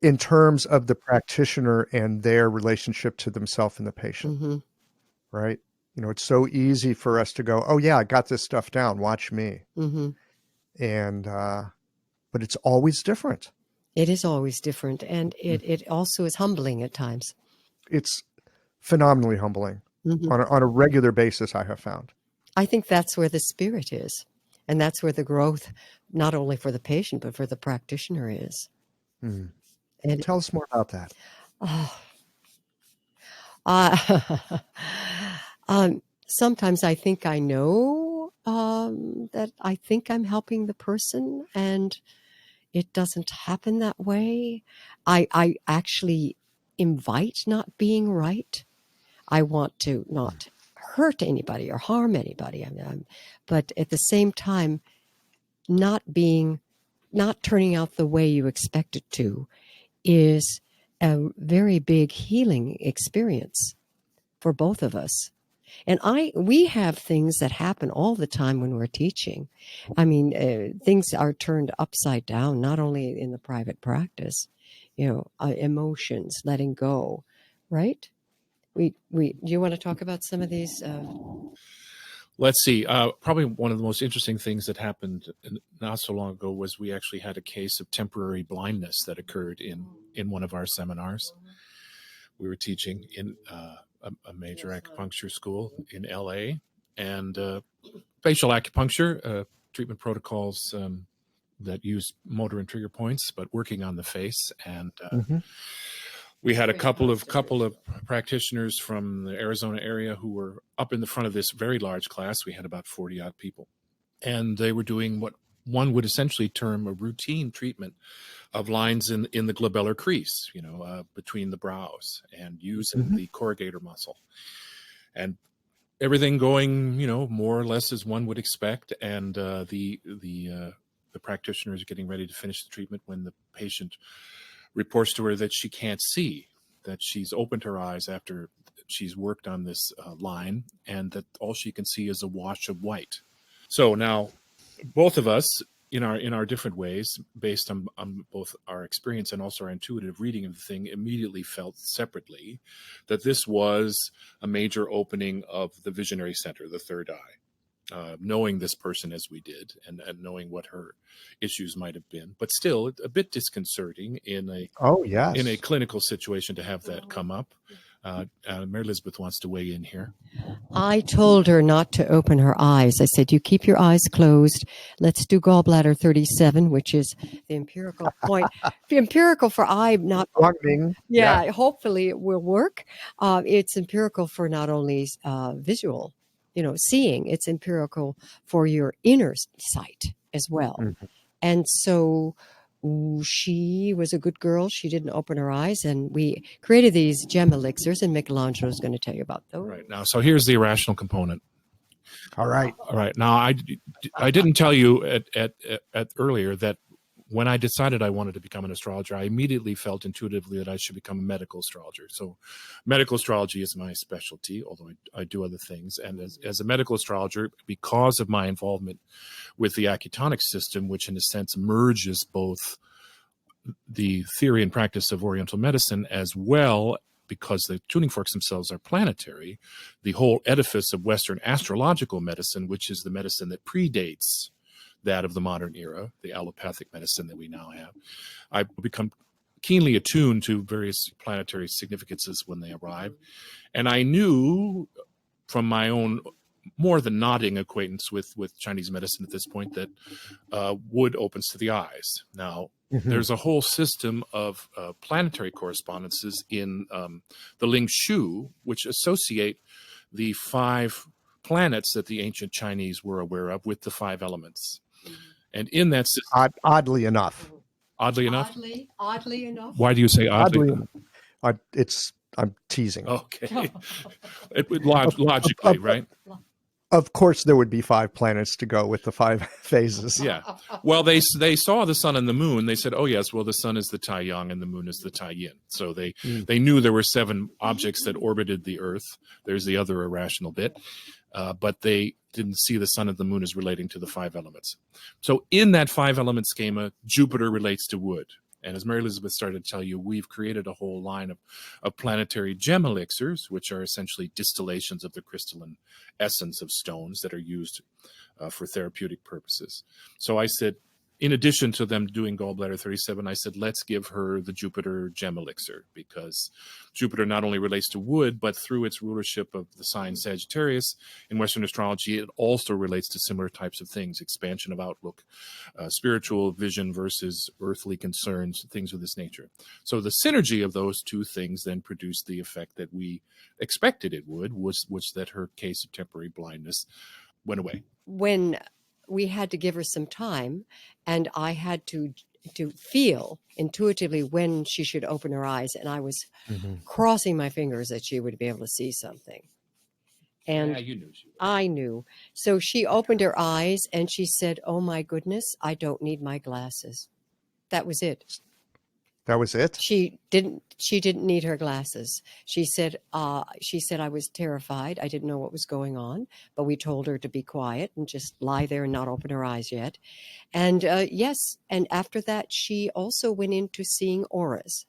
In terms of the practitioner and their relationship to themselves and the patient, Mm-hmm. right? You know, it's so easy for us to go, oh yeah, I got this stuff down, watch me. Mm-hmm. And, but it's always different. It is always different. And it also is humbling at times. It's phenomenally humbling Mm-hmm. on a regular basis, I have found. I think that's where the spirit is. And that's where the growth, not only for the patient, but for the practitioner is. Hmm. And Tell us more about that. Sometimes I think I know that I think I'm helping the person, and it doesn't happen that way. I actually invite not being right. I want to not hurt anybody or harm anybody. But at the same time, not turning out the way you expect it to is a very big healing experience for both of us. And we have things that happen all the time when we're teaching. I mean, things are turned upside down, not only in the private practice, emotions, letting go, right? Do you want to talk about some of these? Let's see. Probably one of the most interesting things that happened not so long ago was we actually had a case of temporary blindness that occurred in one of our seminars. We were teaching in a major acupuncture school in LA, and facial acupuncture treatment protocols that use motor and trigger points, but working on the face. And we had a couple of practitioners from the Arizona area who were up in the front of this very large class. We had about 40 odd people, and they were doing what one would essentially term a routine treatment of lines in the glabellar crease, between the brows, and using the corrugator muscle, and everything going, more or less as one would expect. And the practitioner is getting ready to finish the treatment when the patient reports to her that she can't see, that she's opened her eyes after she's worked on this line, and that all she can see is a wash of white. So now, both of us, in our different ways, based on both our experience and also our intuitive reading of the thing, immediately felt separately that this was a major opening of the visionary center, the third eye. Knowing this person as we did, and knowing what her issues might have been, but still a bit disconcerting in a clinical situation to have that come up. Mary Elizabeth wants to weigh in here. I told her not to open her eyes. I said, you keep your eyes closed. Let's do gallbladder 37, which is the empirical point. The empirical for eye, not yeah. Hopefully it will work. It's empirical for not only visual, seeing. It's empirical for your inner sight as well. Mm-hmm. And so she was a good girl. She didn't open her eyes, and we created these gem elixirs, and MichelAngelo is going to tell you about those. Right now, so here's the irrational component. All right. Now, I didn't tell you at earlier that when I decided I wanted to become an astrologer, I immediately felt intuitively that I should become a medical astrologer. So medical astrology is my specialty, although I do other things. And as a medical astrologer, because of my involvement with the acutonic system, which in a sense merges both the theory and practice of Oriental medicine, as well, because the tuning forks themselves are planetary, the whole edifice of Western astrological medicine, which is the medicine that predates that of the modern era, the allopathic medicine that we now have, I become keenly attuned to various planetary significances when they arrive. And I knew from my own more than nodding acquaintance with Chinese medicine at this point that wood opens to the eyes. Now, there's a whole system of planetary correspondences in the Ling Shu, which associate the 5 planets that the ancient Chinese were aware of with the 5 elements. And in that system, Oddly enough. Oddly enough? Oddly enough. Why do you say oddly? I'm teasing. Okay. Logically, right? Of course, there would be 5 planets to go with the 5 phases. Yeah. Well, they saw the sun and the moon. They said, "Oh yes, well the sun is the Tai Yang and the moon is the Tai Yin." So they knew there were 7 objects that orbited the Earth. There's the other irrational bit, but they didn't see the sun and the moon as relating to the 5 elements. So in that 5 element schema, Jupiter relates to wood. And as Mary Elizabeth started to tell you, we've created a whole line of planetary gem elixirs, which are essentially distillations of the crystalline essence of stones that are used for therapeutic purposes. So I said, in addition to them doing gallbladder 37, I said, let's give her the Jupiter gem elixir, because Jupiter not only relates to wood, but through its rulership of the sign Sagittarius in Western astrology, it also relates to similar types of things: expansion of outlook, spiritual vision versus earthly concerns, things of this nature. So the synergy of those 2 things then produced the effect that we expected it would, was that her case of temporary blindness went away. When we had to give her some time, and I had to feel intuitively when she should open her eyes, and I was crossing my fingers that she would be able to see something. And Yeah, you knew she would. I knew. So she opened her eyes and she said, "Oh my goodness, I don't need my glasses." That was it. That was it? She didn't need her glasses. She said I was terrified. I didn't know what was going on, but we told her to be quiet and just lie there and not open her eyes yet. And yes, and after that, she also went into seeing auras.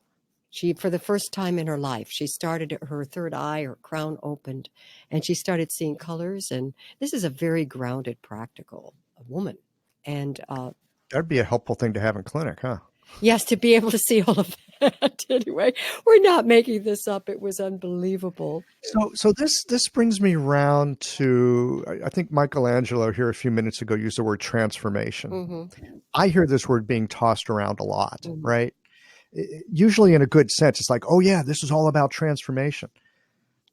She, for the first time in her life, she started, her third eye, her crown opened, and she started seeing colors. And this is a very grounded, practical woman. And That'd be a helpful thing to have in clinic, huh? yes, to be able to see all of that. Anyway, we're not making this up. It was unbelievable. So this brings me round to, I think Michelangelo here a few minutes ago used the word transformation. I hear this word being tossed around a lot, right? Usually in a good sense. It's like, oh yeah, this is all about transformation.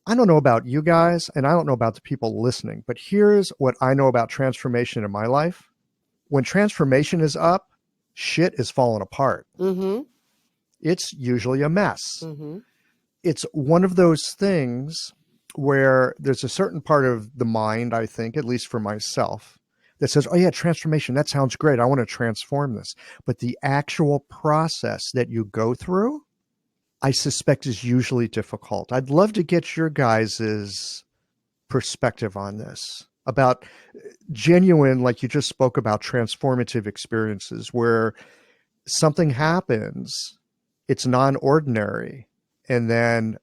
I don't know about you guys, and I don't know about the people listening, but here's what I know about transformation in my life. When transformation is up, shit is falling apart. It's usually a mess. It's one of those things where there's a certain part of the mind, I think, at least for myself, that says, oh yeah, transformation, that sounds great. I want to transform this. But the actual process that you go through, I suspect, is usually difficult. I'd love to get your guys' perspective on this, about genuine, like you just spoke about, transformative experiences where something happens, it's non-ordinary, and then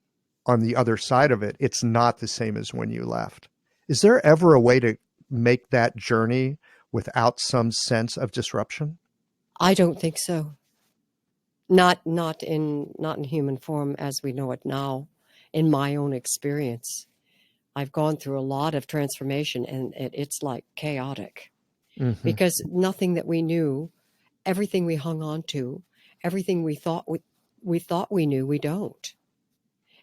on the other side of it, it's not the same as when you left. Is there ever a way to make that journey without some sense of disruption? I don't think so. Not in human form as we know it now, in my own experience. I've gone through a lot of transformation, and it's like chaotic, because nothing that we knew, everything we hung on to, everything we thought we knew, we don't.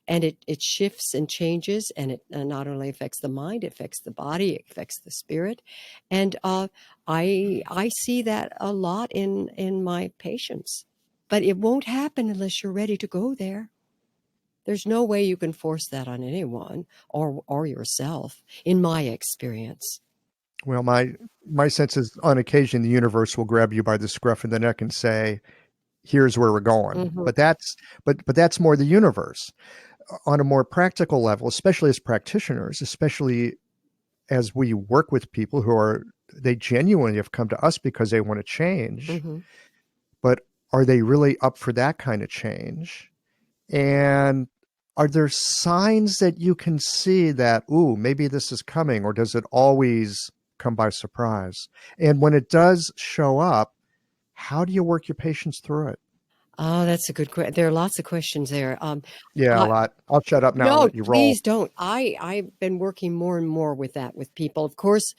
And it shifts and changes, and it not only affects the mind, it affects the body, it affects the spirit. And I see that a lot in my patients. But it won't happen unless you're ready to go there. There's no way you can force that on anyone or yourself, in my experience. Well, my sense is on occasion the universe will grab you by the scruff of the neck and say, "Here's where we're going." Mhm. But that's more the universe. On a more practical level, especially as practitioners, especially as we work with people they genuinely have come to us because they want to change, Mhm. but are they really up for that kind of change? And are there signs that you can see that, ooh, maybe this is coming, or does it always come by surprise? And when it does show up, how do you work your patients through it? Oh, that's a good question. There are lots of questions there. Yeah, a I, lot. I'll shut up now and no, let you roll. please don't. I've been working more and more with that with people. Of course,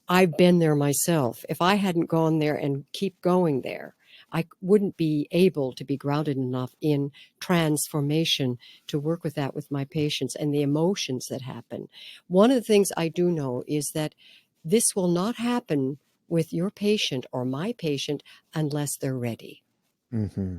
I've been there myself. If I hadn't gone there and keep going there, I wouldn't be able to be grounded enough in transformation to work with that with my patients and the emotions that happen. One of the things I do know is that this will not happen with your patient or my patient unless they're ready. Mm-hmm.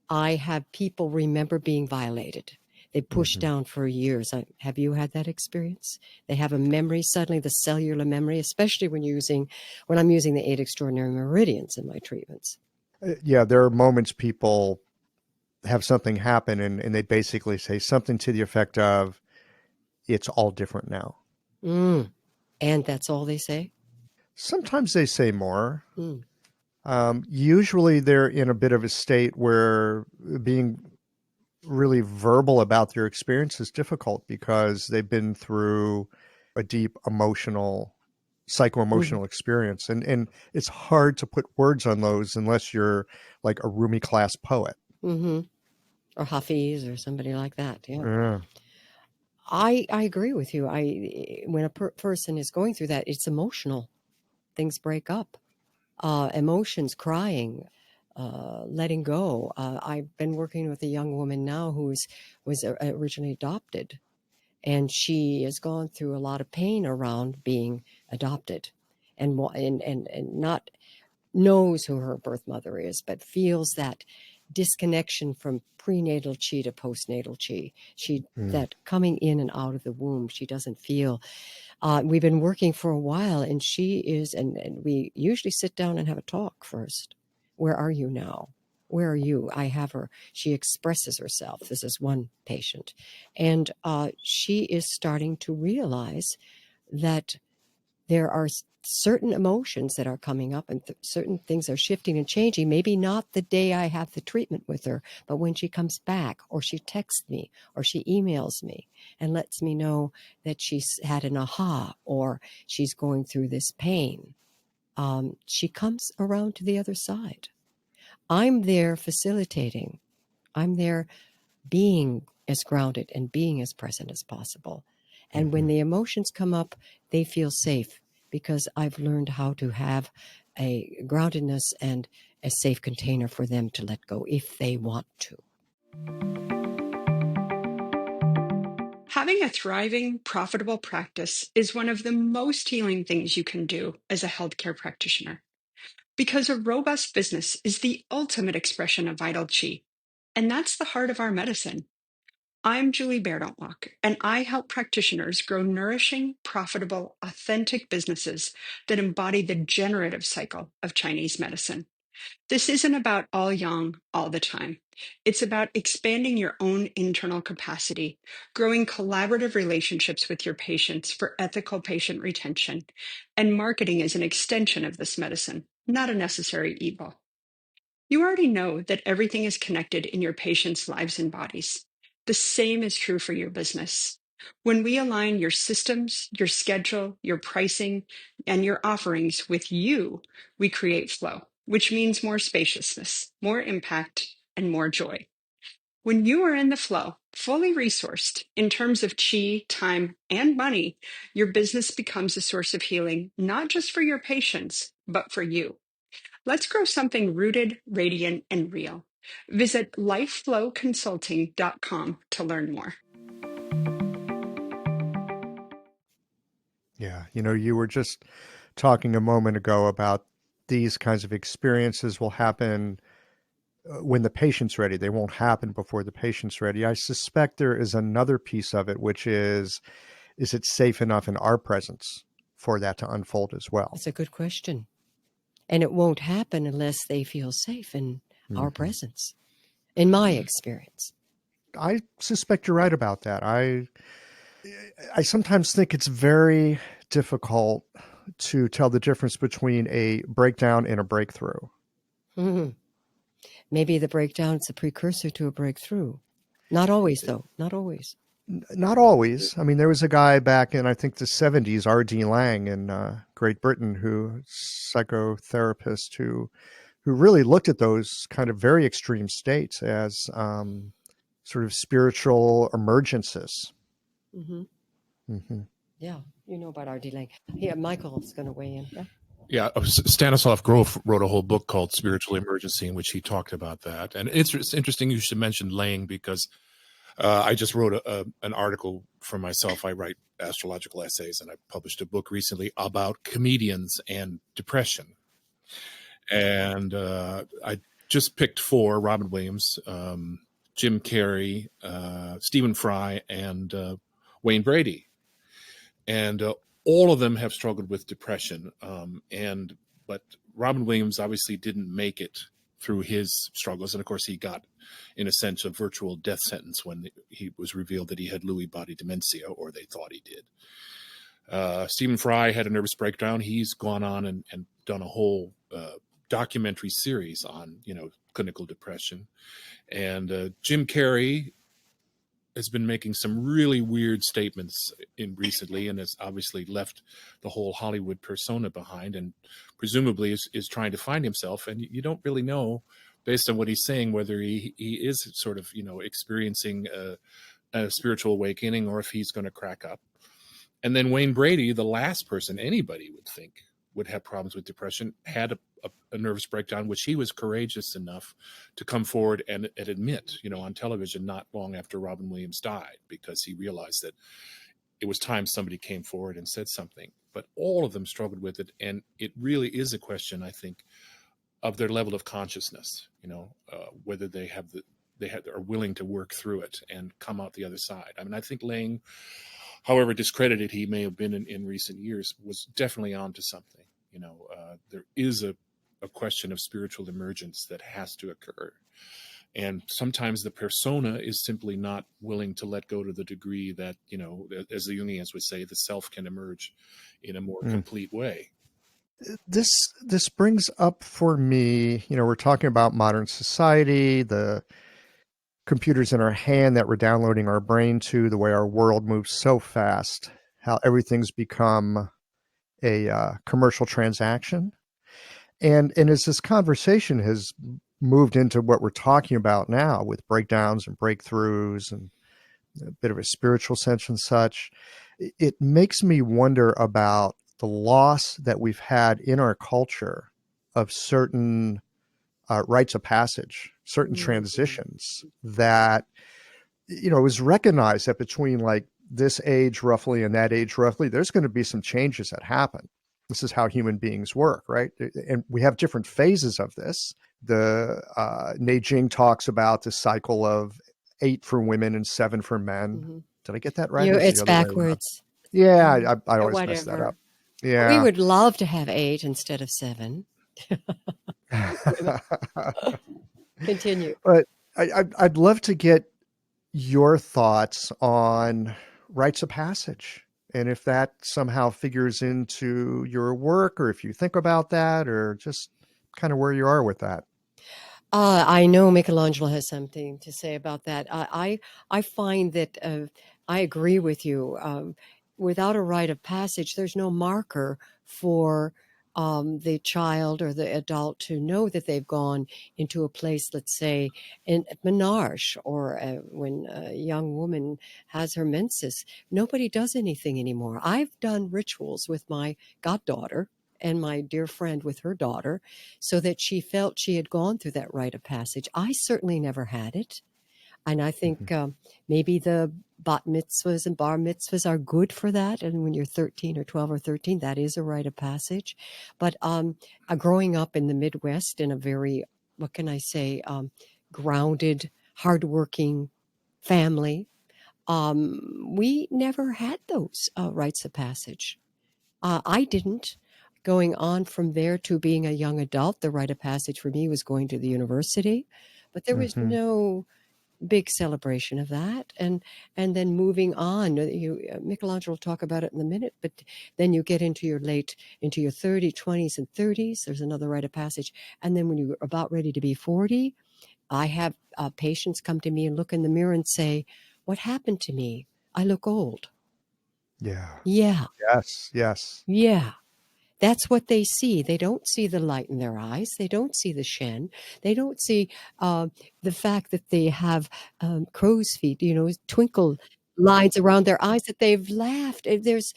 I have people remember being violated. They push Mm-hmm. down for years. Have you had that experience? They have a memory, suddenly the cellular memory, especially when I'm using the 8 extraordinary meridians in my treatments. Yeah, there are moments people have something happen and they basically say something to the effect of, it's all different now. Mm. And that's all they say? Sometimes they say more. Mm. Usually they're in a bit of a state where being really verbal about their experience is difficult because they've been through a deep emotional, Mm-hmm. psycho-emotional experience. And it's hard to put words on those unless you're like a Rumi class poet. Mm-hmm. Or Hafiz or somebody like that. Yeah. Yeah. I agree with you. When a person is going through that, it's emotional. Things break up. Emotions, crying, letting go. I've been working with a young woman now was originally adopted, and she has gone through a lot of pain around being adopted, and not knows who her birth mother is, but feels that disconnection from prenatal chi to postnatal chi. Mm. That coming in and out of the womb, she doesn't feel. We've been working for a while, and and we usually sit down and have a talk first. Where are you now? Where are you? I have her. She expresses herself. This is one patient. And she is starting to realize that there are certain emotions that are coming up and certain things are shifting and changing. Maybe not the day I have the treatment with her, but when she comes back or she texts me or she emails me and lets me know that she's had an aha or she's going through this pain, she comes around to the other side. I'm there facilitating. I'm there being as grounded and being as present as possible. And when Mhm. the emotions come up, they feel safe because I've learned how to have a groundedness and a safe container for them to let go if they want to. Having a thriving, profitable practice is one of the most healing things you can do as a healthcare practitioner because a robust business is the ultimate expression of vital chi. And that's the heart of our medicine. I'm Julie Bairdontlock, and I help practitioners grow nourishing, profitable, authentic businesses that embody the generative cycle of Chinese medicine. This isn't about all yang all the time. It's about expanding your own internal capacity, growing collaborative relationships with your patients for ethical patient retention, and marketing as an extension of this medicine, not a necessary evil. You already know that everything is connected in your patients' lives and bodies. The same is true for your business. When we align your systems, your schedule, your pricing, and your offerings with you, we create flow, which means more spaciousness, more impact, and more joy. When you are in the flow, fully resourced in terms of chi, time, and money, your business becomes a source of healing, not just for your patients, but for you. Let's grow something rooted, radiant, and real. Visit lifeflowconsulting.com to learn more. Yeah. You were just talking a moment ago about these kinds of experiences will happen when the patient's ready. They won't happen before the patient's ready. I suspect there is another piece of it, which is it safe enough in our presence for that to unfold as well? That's a good question. And it won't happen unless they feel safe in our presence, in my experience. I suspect you're right about that. I sometimes think it's very difficult to tell the difference between a breakdown and a breakthrough. Mhm. Maybe the breakdown's a precursor to a breakthrough. Not always, though. Not always. Not always. I mean, there was a guy back in, I think, the 70s, R.D. Laing in Great Britain, psychotherapist who really looked at those kind of very extreme states as sort of spiritual emergences. Mm-hmm. Mm-hmm. Yeah, you know about our delay. Here, Michael's going to weigh in. Yeah. Yeah, Stanislav Grof wrote a whole book called Spiritual Emergency in which he talked about that. And it's interesting you should mention Laing because I just wrote an article for myself. I write astrological essays, and I published a book recently about comedians and depression. And I just picked 4: Robin Williams, Jim Carrey, Stephen Fry, and Wayne Brady. And all of them have struggled with depression. But Robin Williams obviously didn't make it through his struggles. And of course, he got, in a sense, a virtual death sentence when he was revealed that he had Lewy body dementia, or they thought he did. Stephen Fry had a nervous breakdown. He's gone on and done a whole documentary series on, clinical depression. And Jim Carrey has been making some really weird statements recently, and has obviously left the whole Hollywood persona behind, and presumably is trying to find himself. And you don't really know, based on what he's saying, whether he is sort of experiencing a spiritual awakening, or if he's going to crack up. And then Wayne Brady, the last person anybody would think would have problems with depression, had a nervous breakdown, which he was courageous enough to come forward and admit, on television not long after Robin Williams died, because he realized that it was time somebody came forward and said something. But all of them struggled with it. And it really is a question, I think, of their level of consciousness, whether they are willing to work through it and come out the other side. I mean, I think Laing, however discredited he may have been in recent years, was definitely onto something. There is a question of spiritual emergence that has to occur. And sometimes the persona is simply not willing to let go to the degree that, as the Jungians would say, the self can emerge in a more complete way. This brings up for me, we're talking about modern society, the computers in our hand that we're downloading our brain to, the way our world moves so fast, how everything's become a commercial transaction. And as this conversation has moved into what we're talking about now with breakdowns and breakthroughs and a bit of a spiritual sense and such, it makes me wonder about the loss that we've had in our culture of certain rites of passage, certain transitions that, it was recognized that between like this age roughly and that age roughly, there's going to be some changes that happen. This is how human beings work, right? And we have different phases of this. The Neijing talks about the cycle of 8 for women and 7 for men. Mm-hmm. Did I get that right? It's backwards. Yeah, I always mess that up. Yeah, we would love to have 8 instead of 7. Continue. But I'd love to get your thoughts on rites of passage, and if that somehow figures into your work, or if you think about that, or just kind of where you are with that. I know Michelangelo has something to say about that. I find that I agree with you. Without a rite of passage, there's no marker for the child or the adult to know that they've gone into a place, let's say, in menarche, or when a young woman has her menses. Nobody does anything anymore. I've done rituals with my goddaughter and my dear friend with her daughter, so that she felt she had gone through that rite of passage. I certainly never had it. And I think maybe the bat mitzvahs and bar mitzvahs are good for that. And when you're 13 or 12 or 13, that is a rite of passage. But growing up in the Midwest in a very, what can I say, grounded, hardworking family, we never had those rites of passage. I didn't. Going on from there to being a young adult, the rite of passage for me was going to the university, but there was Hmm. no big celebration of that. And then moving on, Michelangelo will talk about it in a minute, but then you get into your 30s, 20s, and 30s. There's another rite of passage. And then when you're about ready to be 40, I have patients come to me and look in the mirror and say, "What happened to me? I look old." Yeah. Yeah, Yes. Yes. yeah. That's what they see. They don't see the light in their eyes. They don't see the Shen. They don't see uh, the fact that they have crow's feet, twinkle lines around their eyes that they've laughed. There's,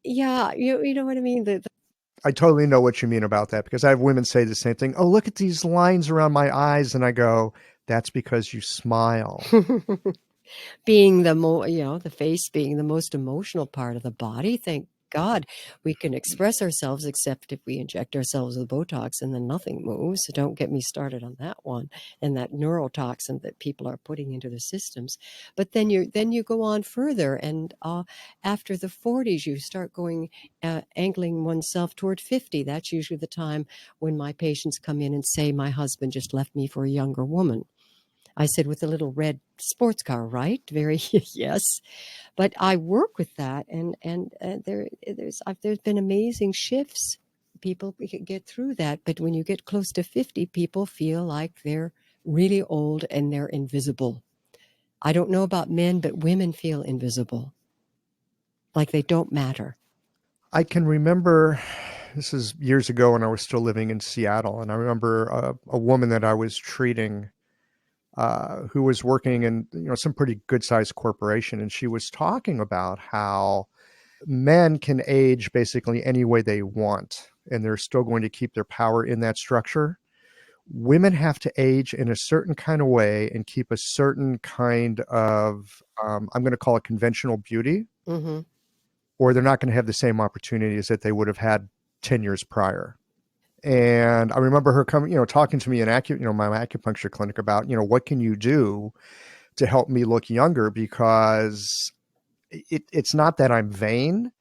yeah, you know what I mean? I totally know what you mean about that because I have women say the same thing. Oh, look at these lines around my eyes. And I go, that's because you smile. Being the face being the most emotional part of the body. Thank God we can express ourselves, except if we inject ourselves with Botox and then nothing moves. So don't get me started on that one and that neurotoxin that people are putting into their systems. But then you go on further, and after the 40s, you start going angling oneself toward 50. That's usually the time when my patients come in and say, "My husband just left me for a younger woman." I said, "With a little red sports car, right?" Very yes. But I work with that, and there's been amazing shifts. People get through that, but when you get close to 50, people feel like they're really old and they're invisible. I don't know about men, but women feel invisible, like they don't matter. I can remember this is years ago when I was still living in Seattle. And I remember a woman that I was treating who was working in some pretty good sized corporation. And she was talking about how men can age basically any way they want, and they're still going to keep their power in that structure. Women have to age in a certain kind of way and keep a certain kind of, I'm going to call it conventional beauty, Hmm. or they're not going to have the same opportunities that they would have had 10 years prior. And I remember her coming, talking to me in my acupuncture clinic about, what can you do to help me look younger? Because it's not that I'm vain.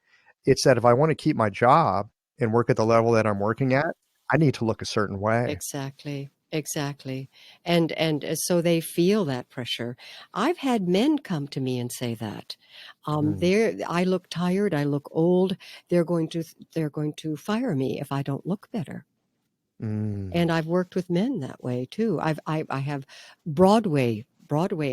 It's that if I want to keep my job and work at the level that I'm working at, I need to look a certain way. Exactly. Exactly. And so they feel that pressure. I've had men come to me and say that. Mm, I look tired, I look old. They're going to they're going to fire me if I don't look better. mm. And I've worked with men that way too. I have Broadway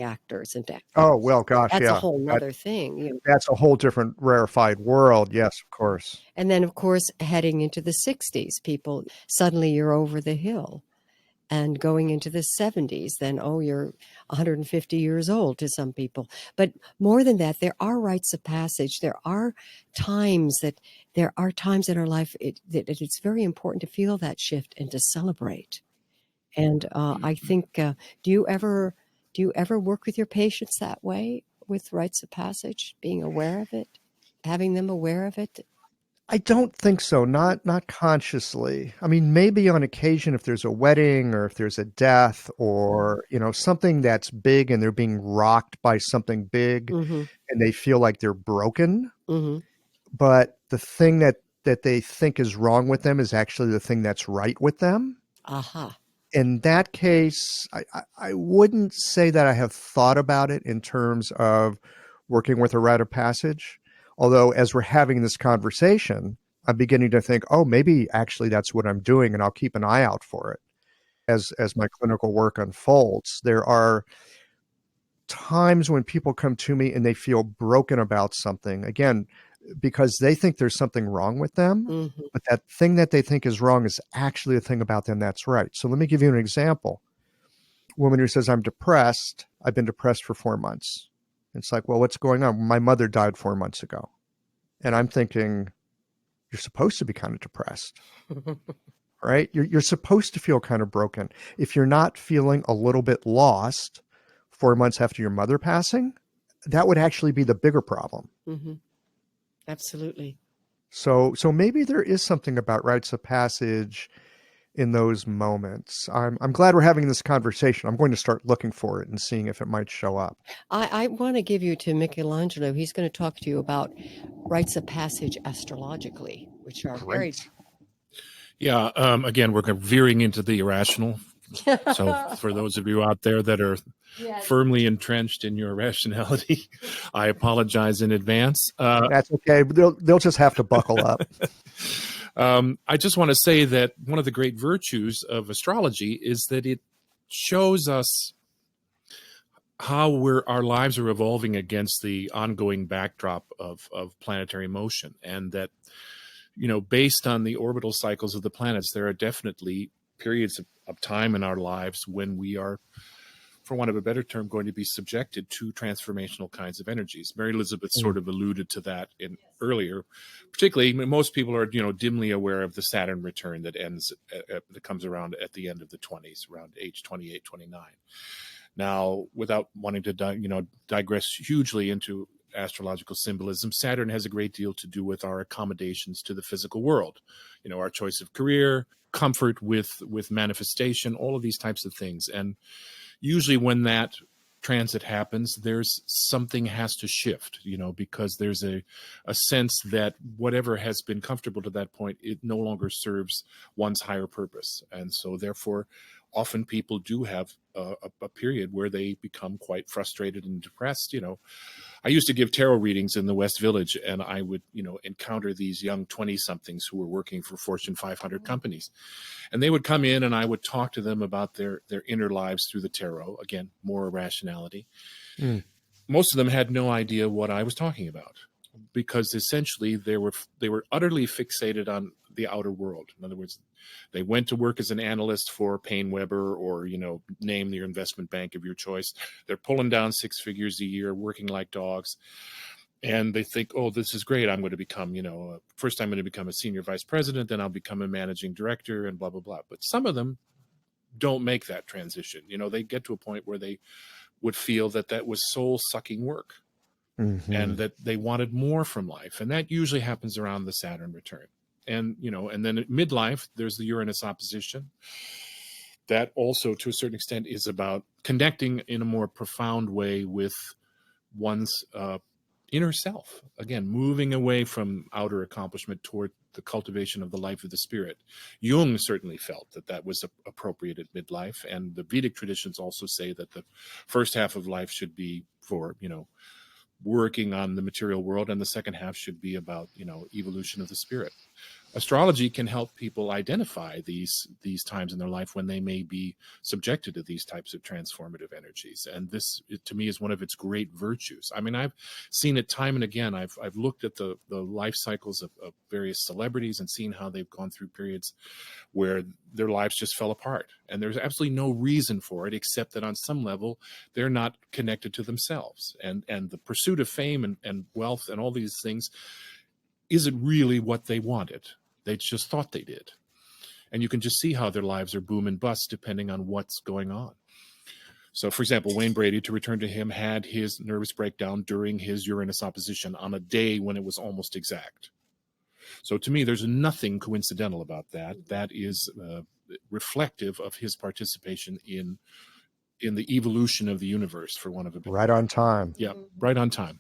actors and Oh, well, gosh, that's a yeah. whole nother thing. That's a whole different rarefied world. Yes, of course. And then of course heading into the 60s, people suddenly you're over the hill. And going into the 70s, then, oh, you're 150 years old to some people. But more than that, there are rites of passage. There are times in our life that it's very important to feel that shift and to celebrate. And I think, do you ever work with your patients that way with rites of passage, being aware of it, having them aware of it? I don't think so. Not consciously. I mean, maybe on occasion if there's a wedding or if there's a death or, something that's big and they're being rocked by something big Mm-hmm. and they feel like they're broken. Mm-hmm. But the thing that they think is wrong with them is actually the thing that's right with them. Aha. In that case, I wouldn't say that I have thought about it in terms of working with a rite of passage. Although, as we're having this conversation, I'm beginning to think, oh, maybe actually that's what I'm doing, and I'll keep an eye out for it as my clinical work unfolds. There are times when people come to me and they feel broken about something, again, because they think there's something wrong with them, Mm-hmm. but that thing that they think is wrong is actually the thing about them that's right. So let me give you an example. A woman who says, I'm depressed. I've been depressed for 4 months. It's like, well, what's going on? My mother died 4 months ago. And I'm thinking, you're supposed to be kind of depressed, right? You're supposed to feel kind of broken. If you're not feeling a little bit lost 4 months after your mother passing, that would actually be the bigger problem. Mm-hmm. Absolutely. So maybe there is something about rites of passage in those moments. I'm glad we're having this conversation. I'm going to start looking for it and seeing if it might show up. I want to give you to MichelAngelo. He's going to talk to you about rites of passage astrologically, which are very. Great. Yeah. Again, we're veering into the irrational. So for those of you out there that are firmly entrenched in your irrationality, I apologize in advance. That's okay. They'll just have to buckle up. I just want to say that one of the great virtues of astrology is that it shows us how our lives are evolving against the ongoing backdrop of planetary motion, and that, based on the orbital cycles of the planets, there are definitely periods of time in our lives when we are, for want of a better term, going to be subjected to transformational kinds of energies. Mary Elizabeth sort of alluded to that earlier. Particularly, most people are, dimly aware of the Saturn return that that comes around at the end of the 20s, around age 28, 29. Now, without wanting to, digress hugely into astrological symbolism, Saturn has a great deal to do with our accommodations to the physical world. Our choice of career, comfort with manifestation, all of these types of things. And usually when that transit happens, there's something has to shift, because there's a sense that whatever has been comfortable to that point, it no longer serves one's higher purpose. And so therefore, often people do have a period where they become quite frustrated and depressed. I used to give tarot readings in the West Village, and I would, encounter these young 20-somethings who were working for Fortune 500 companies. And they would come in and I would talk to them about their inner lives through the tarot. Again, more irrationality. Most of them had no idea what I was talking about, because essentially they were utterly fixated on the outer world. In other words, they went to work as an analyst for Payne Weber, or, name your investment bank of your choice. They're pulling down 6 figures a year, working like dogs. And they think, oh, this is great. I'm going to become, first I'm going to become a senior vice president, then I'll become a managing director, and blah, blah, blah. But some of them don't make that transition. They get to a point where they would feel that was soul sucking work. Mm-hmm. And that they wanted more from life. And that usually happens around the Saturn return. And, and then at midlife, there's the Uranus opposition. That also, to a certain extent, is about connecting in a more profound way with one's inner self. Again, moving away from outer accomplishment toward the cultivation of the life of the spirit. Jung certainly felt that was appropriate at midlife. And the Vedic traditions also say that the first half of life should be for, working on the material world, and the second half should be about, evolution of the spirit. Astrology can help people identify these times in their life when they may be subjected to these types of transformative energies. And this, to me, is one of its great virtues. I mean, I've seen it time and again. I've looked at the life cycles of various celebrities and seen how they've gone through periods where their lives just fell apart. And there's absolutely no reason for it, except that on some level, they're not connected to themselves. And the pursuit of fame and wealth and all these things isn't really what they wanted. They just thought they did. And you can just see how their lives are boom and bust depending on what's going on. So, for example, Wayne Brady, to return to him, had his nervous breakdown during his Uranus opposition on a day when it was almost exact. So to me, there's nothing coincidental about that. That is reflective of his participation in the evolution of the universe, for one of a better. Right on time. Yeah, right on time.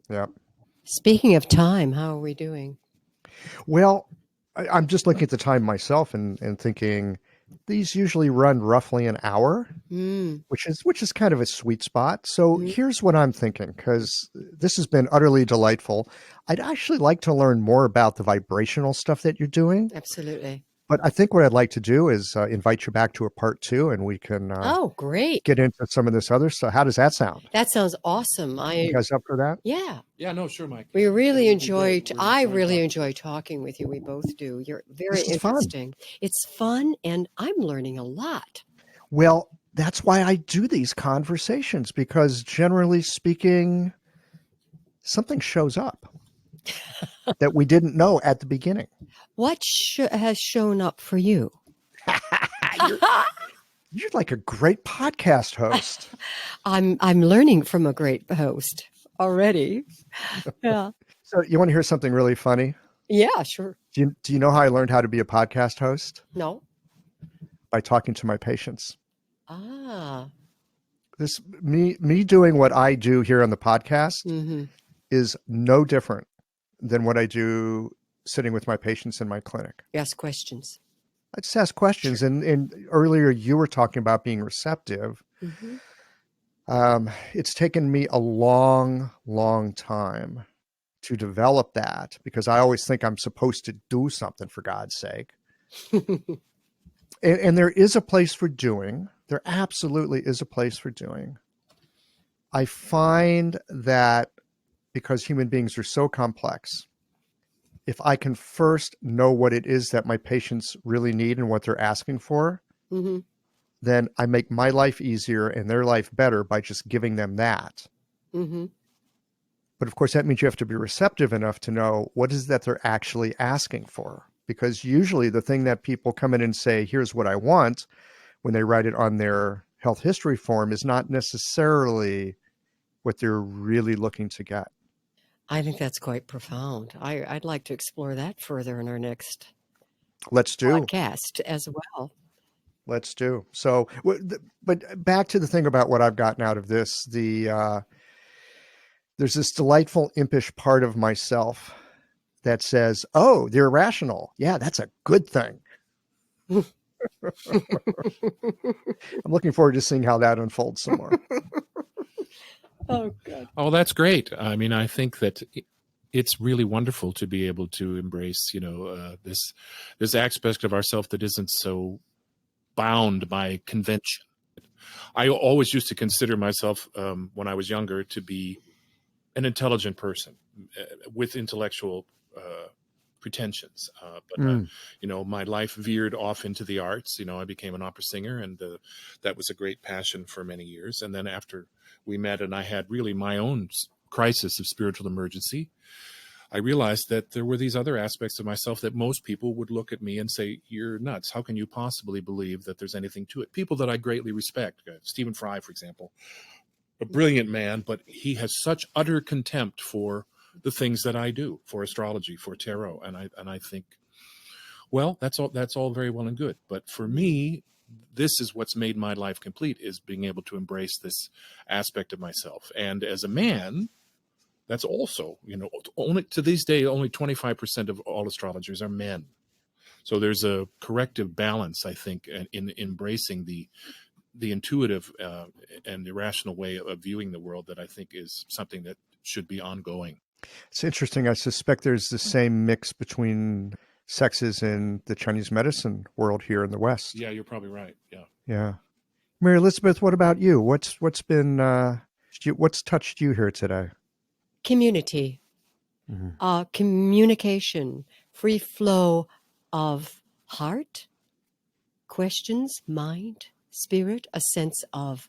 Yeah. Speaking of time, how are we doing? Well, I'm just looking at the time myself and thinking these usually run roughly an hour, which is kind of a sweet spot. So here's what I'm thinking, because this has been utterly delightful. I'd actually like to learn more about the vibrational stuff that you're doing. Absolutely. But I think what I'd like to do is invite you back to a part 2, and we can great. get into some of this other stuff. How does that sound? That sounds awesome. You guys up for that? Yeah. Yeah, no, sure, Mike. We really enjoy. I really enjoy talking with you. We both do. You're very interesting. It's fun, and I'm learning a lot. Well, that's why I do these conversations, because generally speaking, something shows up that we didn't know at the beginning. What has shown up for you? You're like a great podcast host. I'm learning from a great host already. Yeah. So you want to hear something really funny? Yeah, sure. Do you know how I learned how to be a podcast host? No. by talking to my patients. Ah. This me doing what I do here on the podcast Mm-hmm. is no different than what I do sitting with my patients in my clinic. Ask questions. I just ask questions. Sure. And earlier you were talking about being receptive. Mm-hmm. It's taken me a long, long time to develop that because I always think I'm supposed to do something, for God's sake. And there is a place for doing. There absolutely is a place for doing. I find that because human beings are so complex, if I can first know what it is that my patients really need and what they're asking for, Mm-hmm. then I make my life easier and their life better by just giving them that. Mm-hmm. But of course, that means you have to be receptive enough to know what is that they're actually asking for. Because usually the thing that people come in and say, here's what I want, when they write it on their health history form is not necessarily what they're really looking to get. I think that's quite profound. I'd like to explore that further in our next Let's do. podcast as well. Let's do. So, but back to the thing about what I've gotten out of this, there's this delightful impish part of myself that says, oh, they're irrational. Yeah, that's a good thing. I'm looking forward to seeing how that unfolds some more. Oh, good. Oh, that's great. I mean, I think that it's really wonderful to be able to embrace, this aspect of ourselves that isn't so bound by convention. I always used to consider myself, when I was younger, to be an intelligent person with intellectual pretensions. But my life veered off into the arts. I became an opera singer, and that was a great passion for many years. And then after we met and I had really my own crisis of spiritual emergency, I realized that there were these other aspects of myself that most people would look at me and say, you're nuts. How can you possibly believe that there's anything to it? People that I greatly respect, Stephen Fry, for example, a brilliant man, but he has such utter contempt for the things that I do, for astrology, for tarot. And I think, well, that's all very well and good. But for me, this is what's made my life complete, is being able to embrace this aspect of myself. And as a man, that's also, only to this day, only 25% of all astrologers are men. So there's a corrective balance, I think, in embracing the intuitive and irrational way of viewing the world that I think is something that should be ongoing. It's interesting. I suspect there's the same mix between sexes in the Chinese medicine world here in the West. Yeah, you're probably right. Yeah. Yeah. Mary Elizabeth, what about you? What's touched you here today? Community, communication, free flow of heart, questions, mind, spirit, a sense of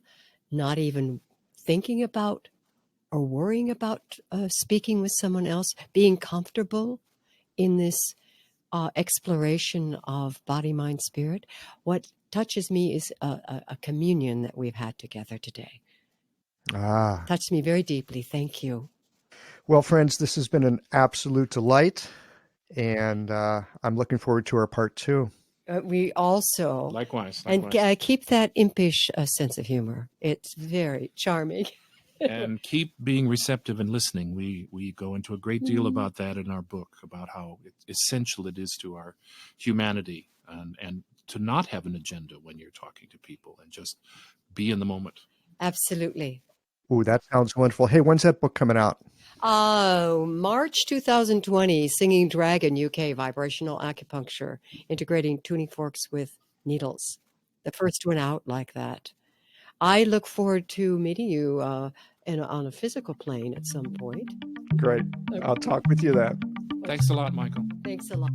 not even thinking about or worrying about speaking with someone else, being comfortable in this exploration of body, mind, spirit. What touches me is a communion that we've had together today. Touched me very deeply. Thank you. Well, friends, this has been an absolute delight, and I'm looking forward to our part 2. We also likewise. And keep that impish sense of humor. It's very charming. And keep being receptive and listening. We go into a great deal about that in our book, about how essential it is to our humanity and to not have an agenda when you're talking to people and just be in the moment. Absolutely. Ooh, that sounds wonderful. Hey, when's that book coming out? March 2020, Singing Dragon UK, Vibrational Acupuncture, integrating tuning forks with needles. The first one out like that. I look forward to meeting you on a physical plane at some point. Great. I'll talk with you then. Thanks a lot, Michael. Thanks a lot.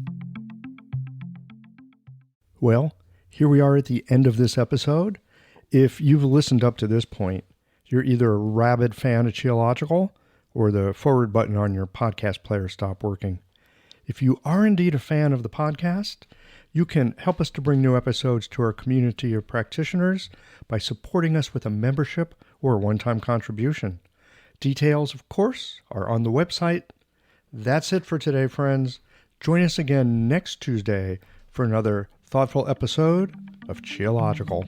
Well, here we are at the end of this episode. If you've listened up to this point, you're either a rabid fan of Qiological or the forward button on your podcast player stopped working. If you are indeed a fan of the podcast, you can help us to bring new episodes to our community of practitioners by supporting us with a membership or a one-time contribution. Details, of course, are on the website. That's it for today, friends. Join us again next Tuesday for another thoughtful episode of Qiological.